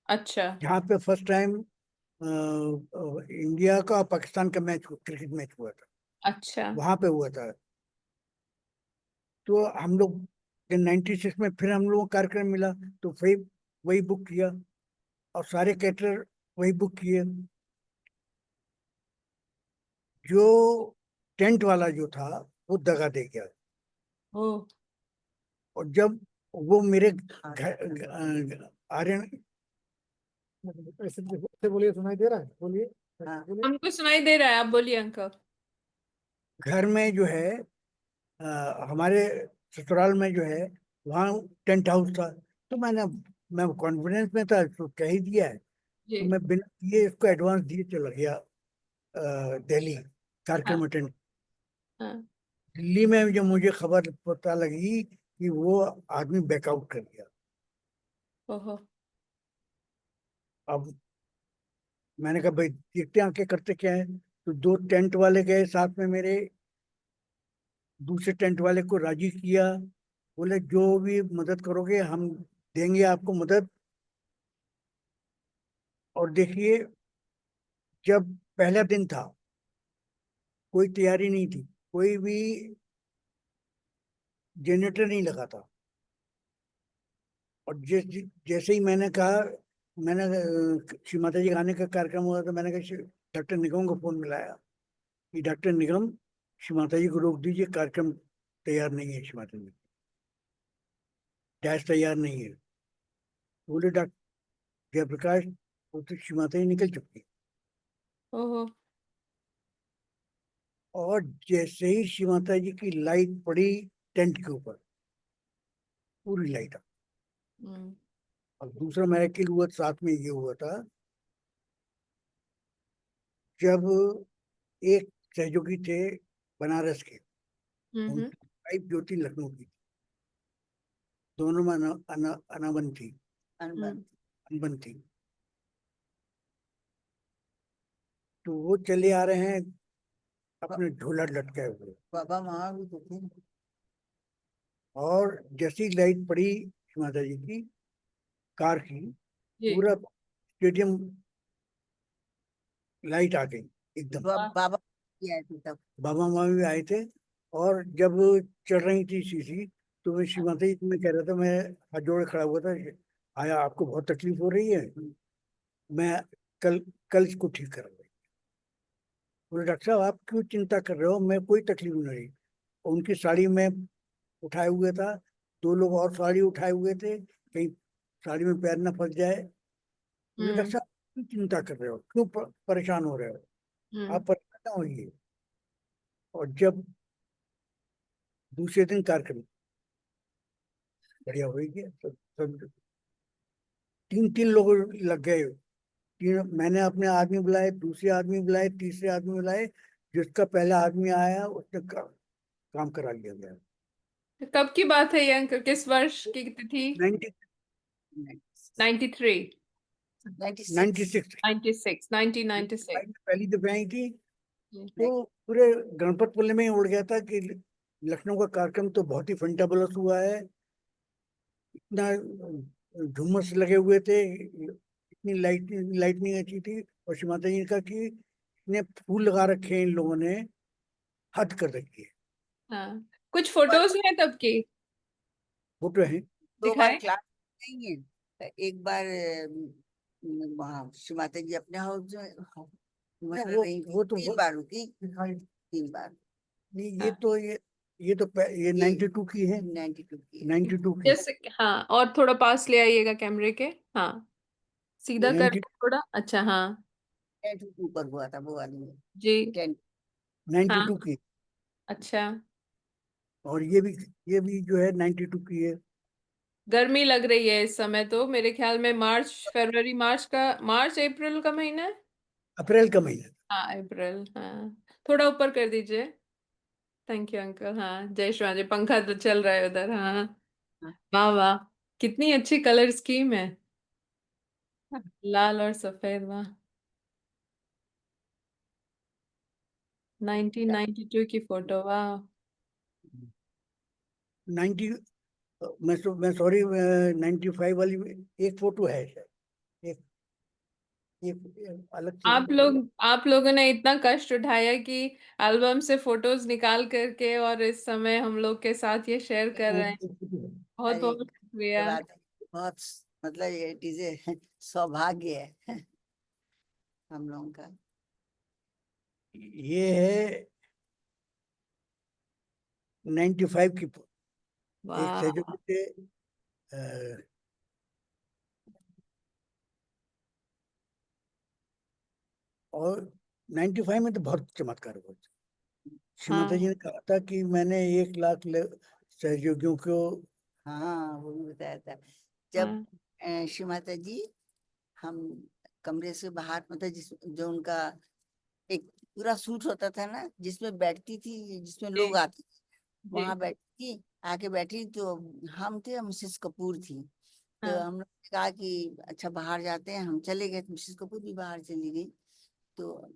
अच्छा। जहाँ पे फर्स्ट टाइम इंडिया का और पाकिस्तान का मैच, क्रिकेट मैच हुआ था, अच्छा। वहां पे हुआ था। तो हम लोग 96 में फिर हम लोग को कार्यक्रम मिला, तो वही वही बुक किया, और सारे कैटर वही बुक किए। जो टेंट वाला जो था वो दगा दे गया, ओ। और जब वो मेरे घर आर्यन, ऐसे बोलिए, सुनाई दे रहा है, बोलिए। हाँ। बोलिए। हमको सुनाई दे रहा है, आप बोलिए अंकल। घर में जो है, हमारे ससुराल में जो है, वहाँ टेंट हाउस था। तो मैं कॉन्फिडेंस में था, तो कह ही दिया है। जी। तो मैं बिना दिए इसको एडवांस दिए चला गया दिल्ली हाँ कार्यक्रम अटेंड। हाँ। दिल्ली में जब मुझे खबर पता लगी कि वो आदमी बैकआउट कर गया, ओहो। अब मैंने कहा भाई देखते हैं आके करते क्या है। तो दो टेंट वाले गए साथ में मेरे, दूसरे टेंट वाले को राजी किया, बोले जो भी मदद करोगे हम देंगे आपको मदद। और देखिए, जब पहला दिन था, कोई तैयारी नहीं थी, कोई भी जनरेटर नहीं लगा था। और जैसे ही मैंने कहा, मैंने श्री माता जी गाने का कार्यक्रम हुआ, तो मैंने कहा डॉक्टर निगम को फोन मिलाया कि डॉक्टर निगम, श्री माता जी को रोक दीजिए, कार्यक्रम तैयार नहीं है, श्री माता जी डैश तैयार नहीं है। बोले डॉक्टर जयप्रकाश, वो तो श्री माता जी निकल चुकी है। ओहो। और जैसे ही श्री माता जी की लाइट पड़ी टेंट के ऊपर, पूरी लाइट। हम्म। और दूसरा मेरेकल हुआ साथ में, ये हुआ था जब एक सहयोगी थे बनारस के, हम्म। उनकी वाइफ जो थी लखनऊ की, दोनों में अनाबन थी, अनबन अनबन थी। तो वो चले आ रहे हैं अपने झोला लटकाए हुए, बाबा वहाँ भी तो थे। और जैसी लाइट पड़ी माता जी की कार की, जी। पूरा स्टेडियम लाइट आ गई एकदम। वाह। बाबा भी आए थे तब। बाबा मामी भी आए थे। और जब चढ़ रही थी शीशी, तो मैं श्री माता जी में कह रहा था, मैं हाथ जोड़े खड़ा हुआ था, आया आपको बहुत तकलीफ हो रही है, मैं कल कल इसको ठीक करूंगा। बोले डॉक्टर साहब आप क्यों चिंता कर रहे हो, मैं कोई तकलीफ नहीं रही। उनकी साड़ी में उठाए हुए था, दो लोग और साड़ी उठाए हुए थे, कहीं साड़ी में पैर न फंस जाए। बोले डॉक्टर हम्म। साहब क्यों चिंता कर रहे हो, क्यों परेशान हो रहे हो, हम्म। आप परेशान ना होइए। और जब दूसरे दिन कार्यक्रम बढ़िया हो गया, सब तीन तीन लोग लग गए। तीन, मैंने अपने आदमी बुलाए, दूसरे आदमी बुलाए, तीसरे आदमी बुलाए, जिसका पहला आदमी आया उसने काम करा लिया गया। कब की बात है ये अंकल, किस वर्ष की तिथि? 93। 96। 96 96 1996। पहली दफा आई थी। जी। तो पूरे गणपत पुल में ही उड़ गया था कि लखनऊ का कार्यक्रम तो बहुत ही फंटाबुलस हुआ है, इतना झुम्मस लगे हुए थे, इतनी लाइटनिंग अच्छी थी। और श्री माता जी ने कहा कि इतने फूल लगा रखे हैं इन लोगों ने, हद कर रखी है। हाँ, कुछ फोटोज हैं तब की, फोटो है। दो बार दिखाएं। क्लास नहीं है, एक बार वहाँ श्री माता जी अपने हाउस में रही थी, वो तो 3 बार रुकी, 3 बार। नहीं, हाँ, ये 92 की है, 92 की 92 की। जैसे हाँ, और थोड़ा पास ले आइएगा कैमरे के। हाँ, सीधा कर 90 थोड़ा। अच्छा हाँ। 92 पर हुआ था वो वाली जी। 10। 92 हाँ। की। अच्छा। और ये भी जो है 92 की है। गर्मी लग रही है इस समय तो, मेरे ख्याल में मार्च फरवरी, मार्च अप्रैल का महीना है। अप्रैल का महीना। हाँ अप्रैल, हाँ। थोड़ा ऊपर कर दीजिए। Thank you uncle. हाँ, जय श्री जी, पंखा तो चल रहा है उधर। हाँ। वाह वाह, कितनी अच्छी कलर स्कीम है, हाँ। लाल और सफेद। वाह, 1992 की फोटो। वाह। 90, मैं सॉरी, 95 वाली एक फोटो है शायद, एक एक अलग से आप लोगों ने इतना कष्ट उठाया कि एल्बम से फोटोज निकाल करके और इस समय हम लोग के साथ ये शेयर कर रहे हैं। बहुत अरे बहुत ये शुक्रिया। बात है, बहुत मतलब ये चीजें सौभाग्य है हम लोगों का। ये है 95 की एक वाह। सैजो से अ, और 95 में तो बहुत चमत्कार हुआ। श्रीमाता जी हाँ ने कहा था कि मैंने 1 लाख सहयोगियों को। हाँ वो भी बताया था जब हाँ श्री माता जी हम कमरे से बाहर, मतलब जिस जो उनका एक पूरा सूट होता था ना जिसमें बैठती थी, जिसमें जी लोग आते थे, जी। वहां बैठती थी, आके बैठी तो हम थे, मिसेस कपूर थी। तो हाँ। हम लोग ने कहा कि अच्छा बाहर जाते हैं, हम चले गए, तो मिसेस कपूर भी बाहर चली गई। तो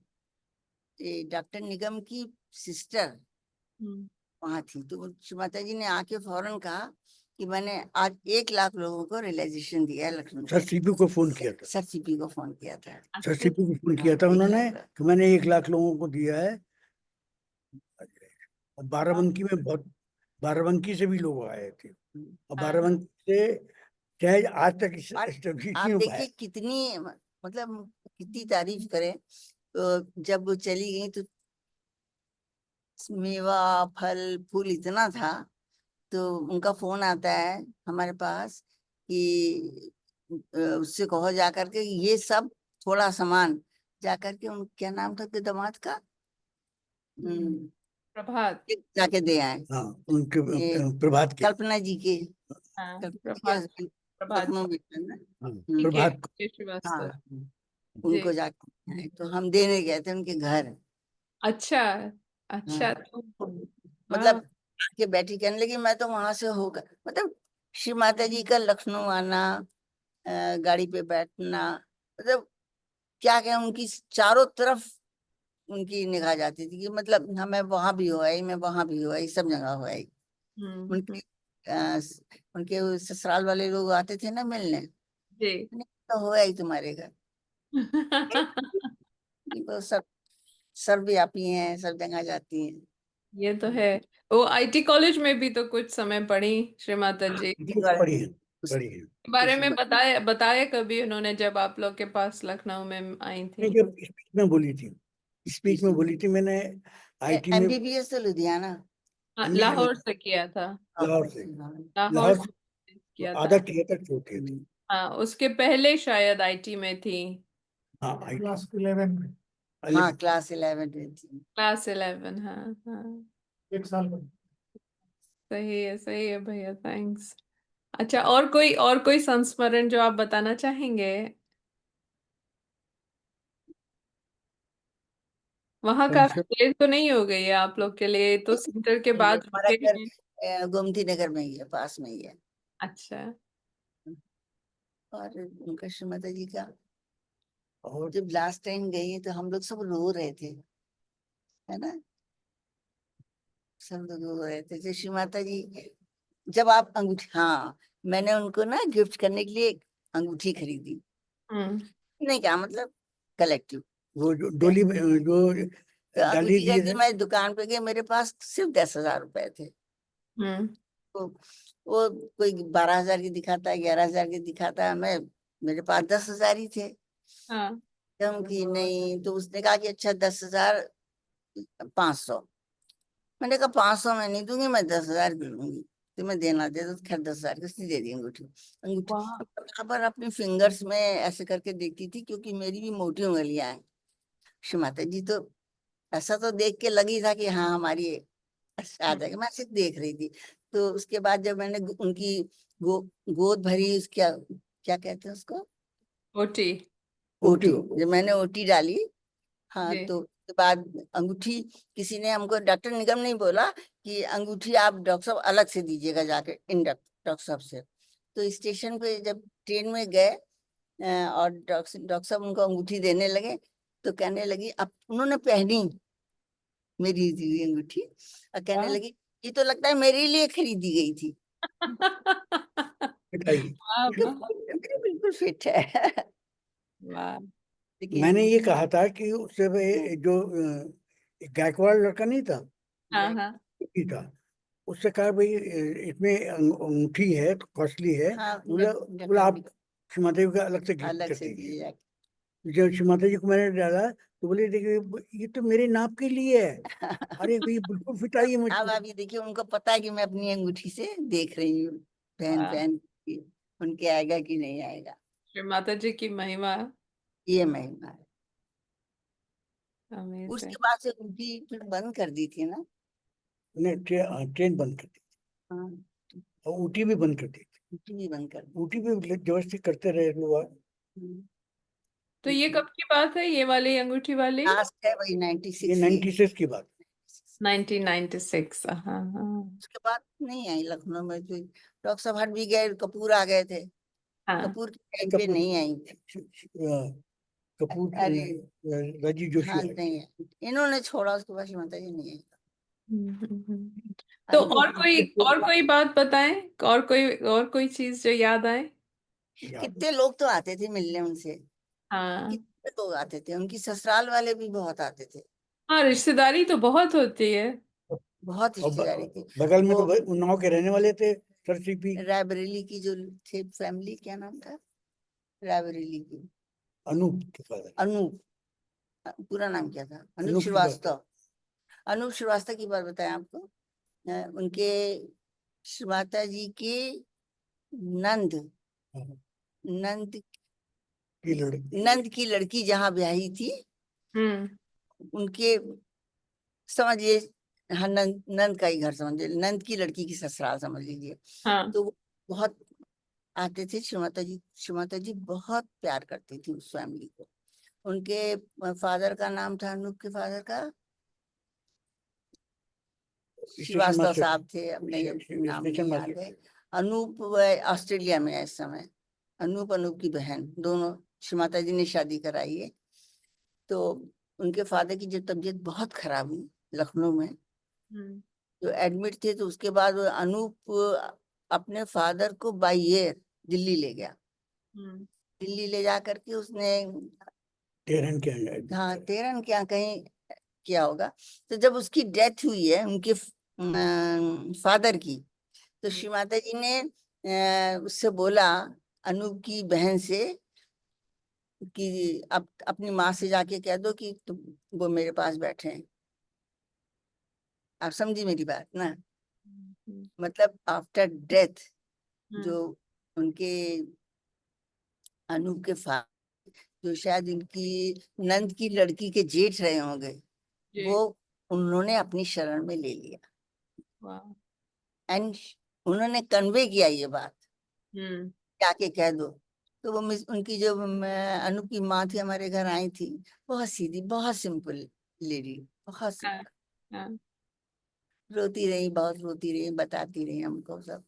ये डॉक्टर निगम की सिस्टर हम्म। वहां थी, तो श्री माता जी ने आके फौरन कहा कि मैंने आज 1 लाख लोगों को रियलाइजेशन दिया है लखनऊ सर में। सीपी को फोन किया था। सर सीपी को फोन किया था। सर अच्छा। सीपी को फोन किया हाँ था 1 उन्होंने लाख का। कि मैंने 1 लाख लोगों को दिया है। और हाँ बाराबंकी में बहुत, बाराबंकी से भी लोग आए थे, और हाँ बाराबंकी से शायद आज तक और एस्टेब्लिश आप नहीं हो पाया। देखिए कितनी मतलब कितनी तारीफ करें। तो जब वो चली गई तो मेवा फल फूल इतना था, तो उनका फोन आता है हमारे पास कि उससे कहो जा करके ये सब थोड़ा सामान जा करके, उन क्या नाम था उसके दामाद का, प्रभात। जाके दे आए। हाँ, उनके ये प्रभात के। कल्पना जी के, हाँ कल्पना जी के प्रभात। हस्बैंड, प्रभात लखनऊ में है ना। हाँ, ठीक है, प्रभात को। श्रीवास्तव। हाँ जी। उनको जाके आए, तो हम देने गए थे उनके घर। अच्छा। हाँ अच्छा तो वाह। मतलब के बैठी कहने लगी मैं तो वहां से होकर, मतलब श्री माता जी का लखनऊ आना, गाड़ी पे बैठना, मतलब क्या कहें, उनकी चारों तरफ उनकी निगाह जाती थी कि मतलब हाँ मैं वहां भी हो आई, मैं वहां भी हो आई, सब जगह हो आई। हम्म। उनके उनके वो ससुराल वाले लोग आते थे ना मिलने, जी। मैंने कहा, तो हो आई तुम्हारे घर। तो सब सर्वव्यापी हैं, सब जगह जाती हैं। ये तो है। वो आईटी कॉलेज में भी तो कुछ समय पढ़ी श्रीमाता जी, पढ़ी है, उस पढ़ी है। के बारे उसी में बात। बताया बताया कभी उन्होंने जब आप लोग के पास लखनऊ में आई नहीं, थी? जब स्पीच में बोली थी, स्पीच में बोली थी मैंने आईटी में, एमबीबीएस तो लुधियाना, हाँ, एमबीए लाहौर से किया था। लाहौर से। लाहौर लाहौर से से किया आधा था। किया तक छोटे थे। हाँ, उसके पहले शायद आईटी में थी। हाँ, क्लास 11 में। हाँ क्लास 11 में थी। क्लास 11। हाँ हाँ। 1 साल में। सही है भैया, थैंक्स। अच्छा, और कोई संस्मरण जो आप बताना चाहेंगे? वहां काफी देर तो नहीं हो गई है आप लोग के लिए, तो सेंटर के बाद हमारा रुके घर हैं? गोमती नगर में ही है, पास में ही है। अच्छा। और उनका श्रीमती जी का और जब लास्ट टाइम गई तो हम लोग सब रो रहे थे, है ना, सब लोग रो रहे थे। तो श्री माता जी जब आप अंगूठी, हाँ मैंने उनको ना गिफ्ट करने के लिए एक अंगूठी खरीदी, हम्म। नहीं क्या मतलब कलेक्टिव। वो जो डोली में जो तो डाली अंगूठी दिए खरीदी, थे। मैं दुकान पे गई, मेरे पास सिर्फ 10,000 रुपए थे। हम्म। तो वो कोई 12,000 की दिखाता है, 11,000 की दिखाता है, मैं मेरे पास 10,000 ही थे। हाँ। तो कि नहीं, तो उसने कहा कि अच्छा 10,500। मैंने कहा 500 मैं नहीं दूंगी, मैं 10,000 की लूंगी, तो मैं देना दे, तो खैर 10,000 की उसने दे दी अंगूठी। अंगूठी वाह। बराबर अपनी फिंगर्स में ऐसे करके देखती थी, क्योंकि मेरी भी मोटी उंगलियां हैं। श्री माता जी तो ऐसा तो देख के लगी था कि हाँ हमारी आ हम्म। जाएगा, मैं सिर्फ देख रही थी। तो उसके बाद जब मैंने उनकी गो, गोद भरी, क्या क्या कहते हैं उसको, ओटी। ओटी, जब मैंने ओटी डाली, हाँ जी। तो उसके बाद अंगूठी, किसी ने हमको, डॉक्टर निगम नहीं बोला कि अंगूठी आप डॉक्टर साहब अलग से दीजिएगा जाके, इन डॉक्टर साहब से। तो स्टेशन पे जब ट्रेन में गए और डॉक्टर साहब उनको अंगूठी देने लगे, तो कहने लगी, अब उन्होंने पहनी मेरी दी हुई अंगूठी और कहने हाँ। लगी, ये तो लगता है मेरे लिए खरीदी गई थी। पिटाई। वाह, वाह, बिल्कुल फिट है। वाह। लेकिन मैंने ये कहा था कि उससे जो गायकवाड़ लड़का नहीं था, हाँ, हाँ। ही था, उससे कहा भाई इसमें अंगूठी है तो कॉस्टली है, हाँ, बोला आप सीमा देवी का अलग से गिफ्ट अलग कर से दीजिए। दिया। जब सीमा देवी को मैंने डाला तो बोले देखिए ये तो मेरे नाप के लिए है। अरे भाई बिल्कुल फिट आई है अब मुझको। अभी देखिए, उनको पता है कि मैं अपनी अंगूठी से देख रही हूँ पहन वाह। पहन के, उनके आएगा कि नहीं आएगा, श्री माता जी की महिमा। ये महिमा है। अमेजिंग। उसके बाद से अंगूठी फिर बंद कर दी थी ना। उन्हें ट्रेन बंद कर दी हाँ, और ऊटी भी बंद कर दी। अंगूठी भी बंद कर दी। ऊटी भी जबरदस्ती करते रहे लोग। तो ये कब की बात है, ये वाली अंगूठी वाली? लास्ट है वही ये 96 96 की बात। 1996। हाँ, हाँ, उसके बाद नहीं आई लखनऊ में। जो डॉक्टर साहब हट भी गए, कपूर आ गए थे, हाँ। कपूर के टाइम पे नहीं आई थी। कपूर अरे राजीव जोशी हाँ, आए। नहीं आई, इन्होंने छोड़ा, उसके बाद माता जी नहीं आई। तो अभी और कोई बात बताएं, और कोई चीज जो याद आए? कितने लोग तो आते थे मिलने उनसे, हाँ, कितने लोग आते थे, उनकी ससुराल वाले भी बहुत आते थे, हाँ, रिश्तेदारी तो बहुत होती है। बहुत और रिश्तेदारी थी। बगल में वो तो उन्नाव के रहने वाले थे सर सीपी। रायबरेली की जो थे फैमिली, क्या नाम था रायबरेली की? अनूप के फादर। अनूप, पूरा नाम क्या था? अनूप अनूप श्रीवास्तव। अनूप श्रीवास्तव की बात बताएं आपको। उनके माता जी के नंद नंद की लड़की। नंद की लड़की जहाँ ब्याही थी, हम्म। उनके, समझिए, हाँ, नंद का ही घर समझिए, नंद की लड़की की ससुराल समझ लीजिए। हाँ। तो वो बहुत आते थे। श्रीमाता जी बहुत प्यार करती थी उस फैमिली को। उनके फादर का नाम था, अनूप के फादर का श्रीवास्तव साहब थे, अपने नाम नहीं याद है। अनूप ऑस्ट्रेलिया में है इस समय। अनूप की बहन, दोनों श्रीमाता जी ने शादी कराई है। तो उनके फादर की जब तबीयत बहुत खराब हुई लखनऊ में, जो एडमिट थे, तो उसके बाद वो अनूप अपने फादर को बाई एयर दिल्ली ले गया। दिल्ली ले जा करके उसने तेरहन के यहाँ। हाँ, तेरहन क्या कहीं किया होगा। तो जब उसकी डेथ हुई है उनके फादर की, तो श्री माता जी ने उससे बोला, अनूप की बहन से, कि अपनी माँ से जाके कह दो कि तुम, वो मेरे पास बैठे हैं। आप समझी मेरी बात ना? मतलब आफ्टर डेथ, जो उनके अनूप के फादर, जो शायद इनकी नंद की लड़की के जेठ रहे होंगे, वो उन्होंने अपनी शरण में ले लिया। एंड उन्होंने कन्वे किया ये बात, जाके कह दो। तो वो उनकी जो अनूप की माँ थी, हमारे घर आई थी, बहुत सीधी, बहुत सिंपल लेडी, बहुत सिंपल। रोती रही, बहुत रोती रही, बताती रही हमको सब,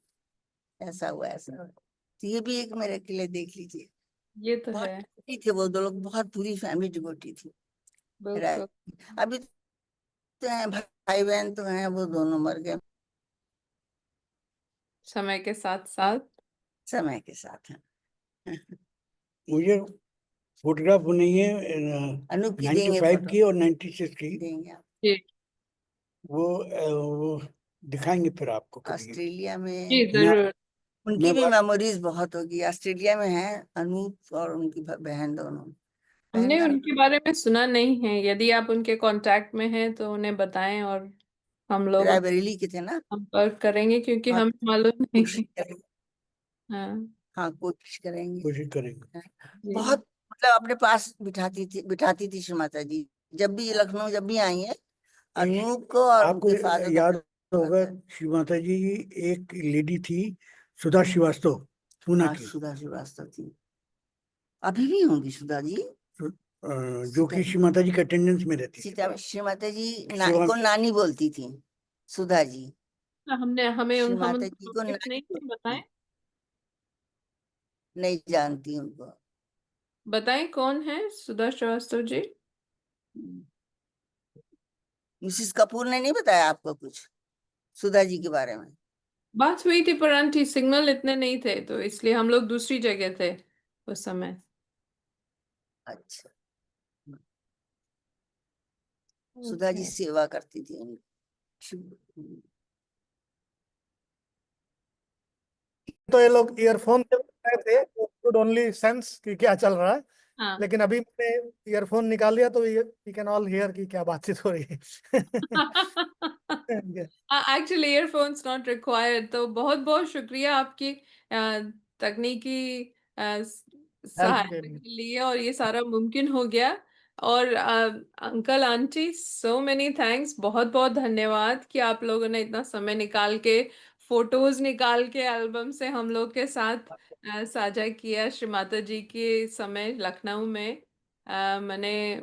ऐसा हुआ ऐसा हुआ। तो ये भी एक मेरे के लिए देख लीजिए। ये तो बहुत है। डिवोटी थे वो दो लोग, बहुत पूरी फैमिली डिवोटी थी। बिल्कुल। अभी तो हैं, भाई बहन तो हैं, वो दोनों मर गए समय के साथ साथ। समय के साथ। मुझे फोटोग्राफ नहीं है अनूप की देंगे 95 फोटो, की और 96 की। देंगे आप। वो दिखाएंगे फिर आपको कभी। ऑस्ट्रेलिया में जी जरूर। उनकी भी मेमोरीज बहुत होगी। ऑस्ट्रेलिया में है अनूप और उनकी बहन दोनों। हमने उनके बारे में सुना नहीं है, यदि आप उनके कांटेक्ट में हैं तो उन्हें बताएं और हम लोग रायबरेली के थे ना, संपर्क करेंगे, क्योंकि हाँ, हमें मालूम नहीं कोशिश है। करेंगे। हाँ हाँ, कोशिश करेंगे। जी। बहुत, मतलब अपने पास बिठाती थी श्री माता जी। जब भी लखनऊ जब भी आई है, अनूप को और आपको उनके फादर याद होगा श्री माता जी एक लेडी थी सुधा श्रीवास्तव, पूना हाँ, की, सुधा श्रीवास्तव थी। अभी भी होंगी सुधा जी, जो कि श्री माता जी के अटेंडेंस में रहती थी। श्री माता जी को नानी बोलती थी सुधा जी। हमने हमें श्री हम माता उनको जी को नोटिस नहीं किया, बताएं नहीं जानती उनको। बताएं कौन है सुधा श्रीवास्तव जी? मिसिस कपूर ने नहीं बताया आपको कुछ सुधा जी के बारे में? बात हुई थी पर आंटी सिग्नल इतने नहीं थे, तो इसलिए हम लोग दूसरी जगह थे उस समय। अच्छा, सुधा जी Okay. सेवा करती थी उनकी। तो ये लोग ईयरफोन से बताए थे, कुड ओनली सेंस कि क्या चल रहा है, हाँ लेकिन अभी मैंने ईयरफोन निकाल लिया तो वी कैन ऑल हियर कि क्या बातचीत हो रही है। Actually earphones not required. तो बहुत बहुत शुक्रिया आपकी तकनीकी हेल्प के सहायता लिए। के लिए, और ये सारा मुमकिन हो गया। और अंकल आंटी, सो मेनी थैंक्स, बहुत बहुत धन्यवाद कि आप लोगों ने इतना समय निकाल के, फोटोज निकाल के एल्बम से हम लोग के साथ साझा किया श्री माता जी के समय लखनऊ में। मैंने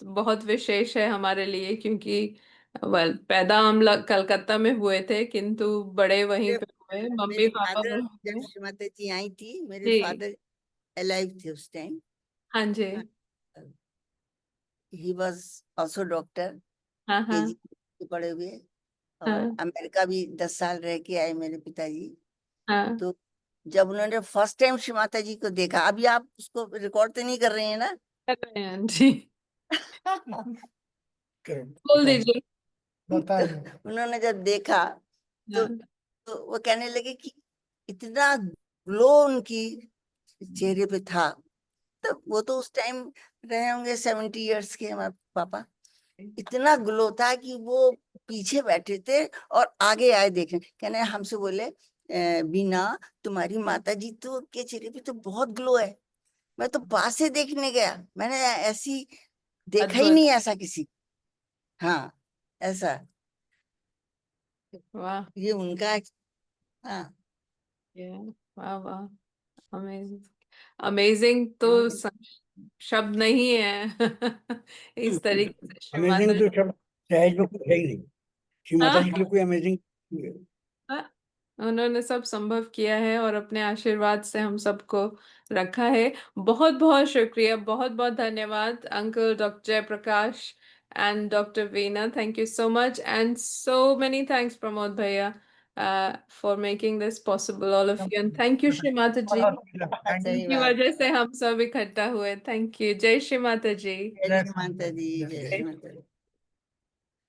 बहुत विशेष है हमारे लिए, क्योंकि वेल पैदा हम लोग कलकत्ता में हुए थे, किंतु बड़े वहीं पे हुए, मम्मी मेरे पापा फादर वहीं जब हुए। श्री माता जी आई थी, मेरे जी फादर अलाइव थे उस टाइम। हाँ जी ही वाज आल्सो डॉक्टर, हाँ हाँ केजी के पढ़े हुए, और हाँ अमेरिका भी 10 साल रह के आए मेरे पिताजी। हाँ। तो जब उन्होंने फर्स्ट टाइम श्री माता जी को देखा, अभी आप उसको रिकॉर्ड तो नहीं कर रहे हैं ना? कर रहे हैं जी, बोल दीजिए। बताइए। उन्होंने जब देखा तो, हाँ, तो वो कहने लगे कि इतना ग्लो उनकी चेहरे पे था। तो वो तो उस टाइम रहे होंगे 70 इयर्स के हमारे पापा। इतना ग्लो था कि वो पीछे बैठे थे और आगे आए देखने, कहने हमसे बोले बीना, तुम्हारी माता जी तो के चेहरे पे तो बहुत ग्लो है। मैं तो पास से देखने गया, मैंने ऐसी देखा ही अद्भुत। नहीं ऐसा किसी। हाँ, ऐसा वाह, ये उनका। हाँ, ये वाह वाह, अमेजिंग अमेजिंग तो शब्द नहीं है इस तरीके से श्री माता अमेजिंग तो सब सहज में कुछ है ही नहीं। श्री माता जी हाँ के लिए कोई अमेजिंग हाँ, उन्होंने सब संभव किया है और अपने आशीर्वाद से हम सबको रखा है। बहुत बहुत शुक्रिया, बहुत बहुत धन्यवाद uncle doctor Jayaprakash and doctor Veena, thank you so much, and so many thanks Pramod भैया for making this possible, all of you, and thank you Shri Mata ji, सही जिनकी बात। वजह से हम सब इकट्ठा हुए। Thank you. जय श्री माता जी। जय श्री माता दी, जय श्री माता दी।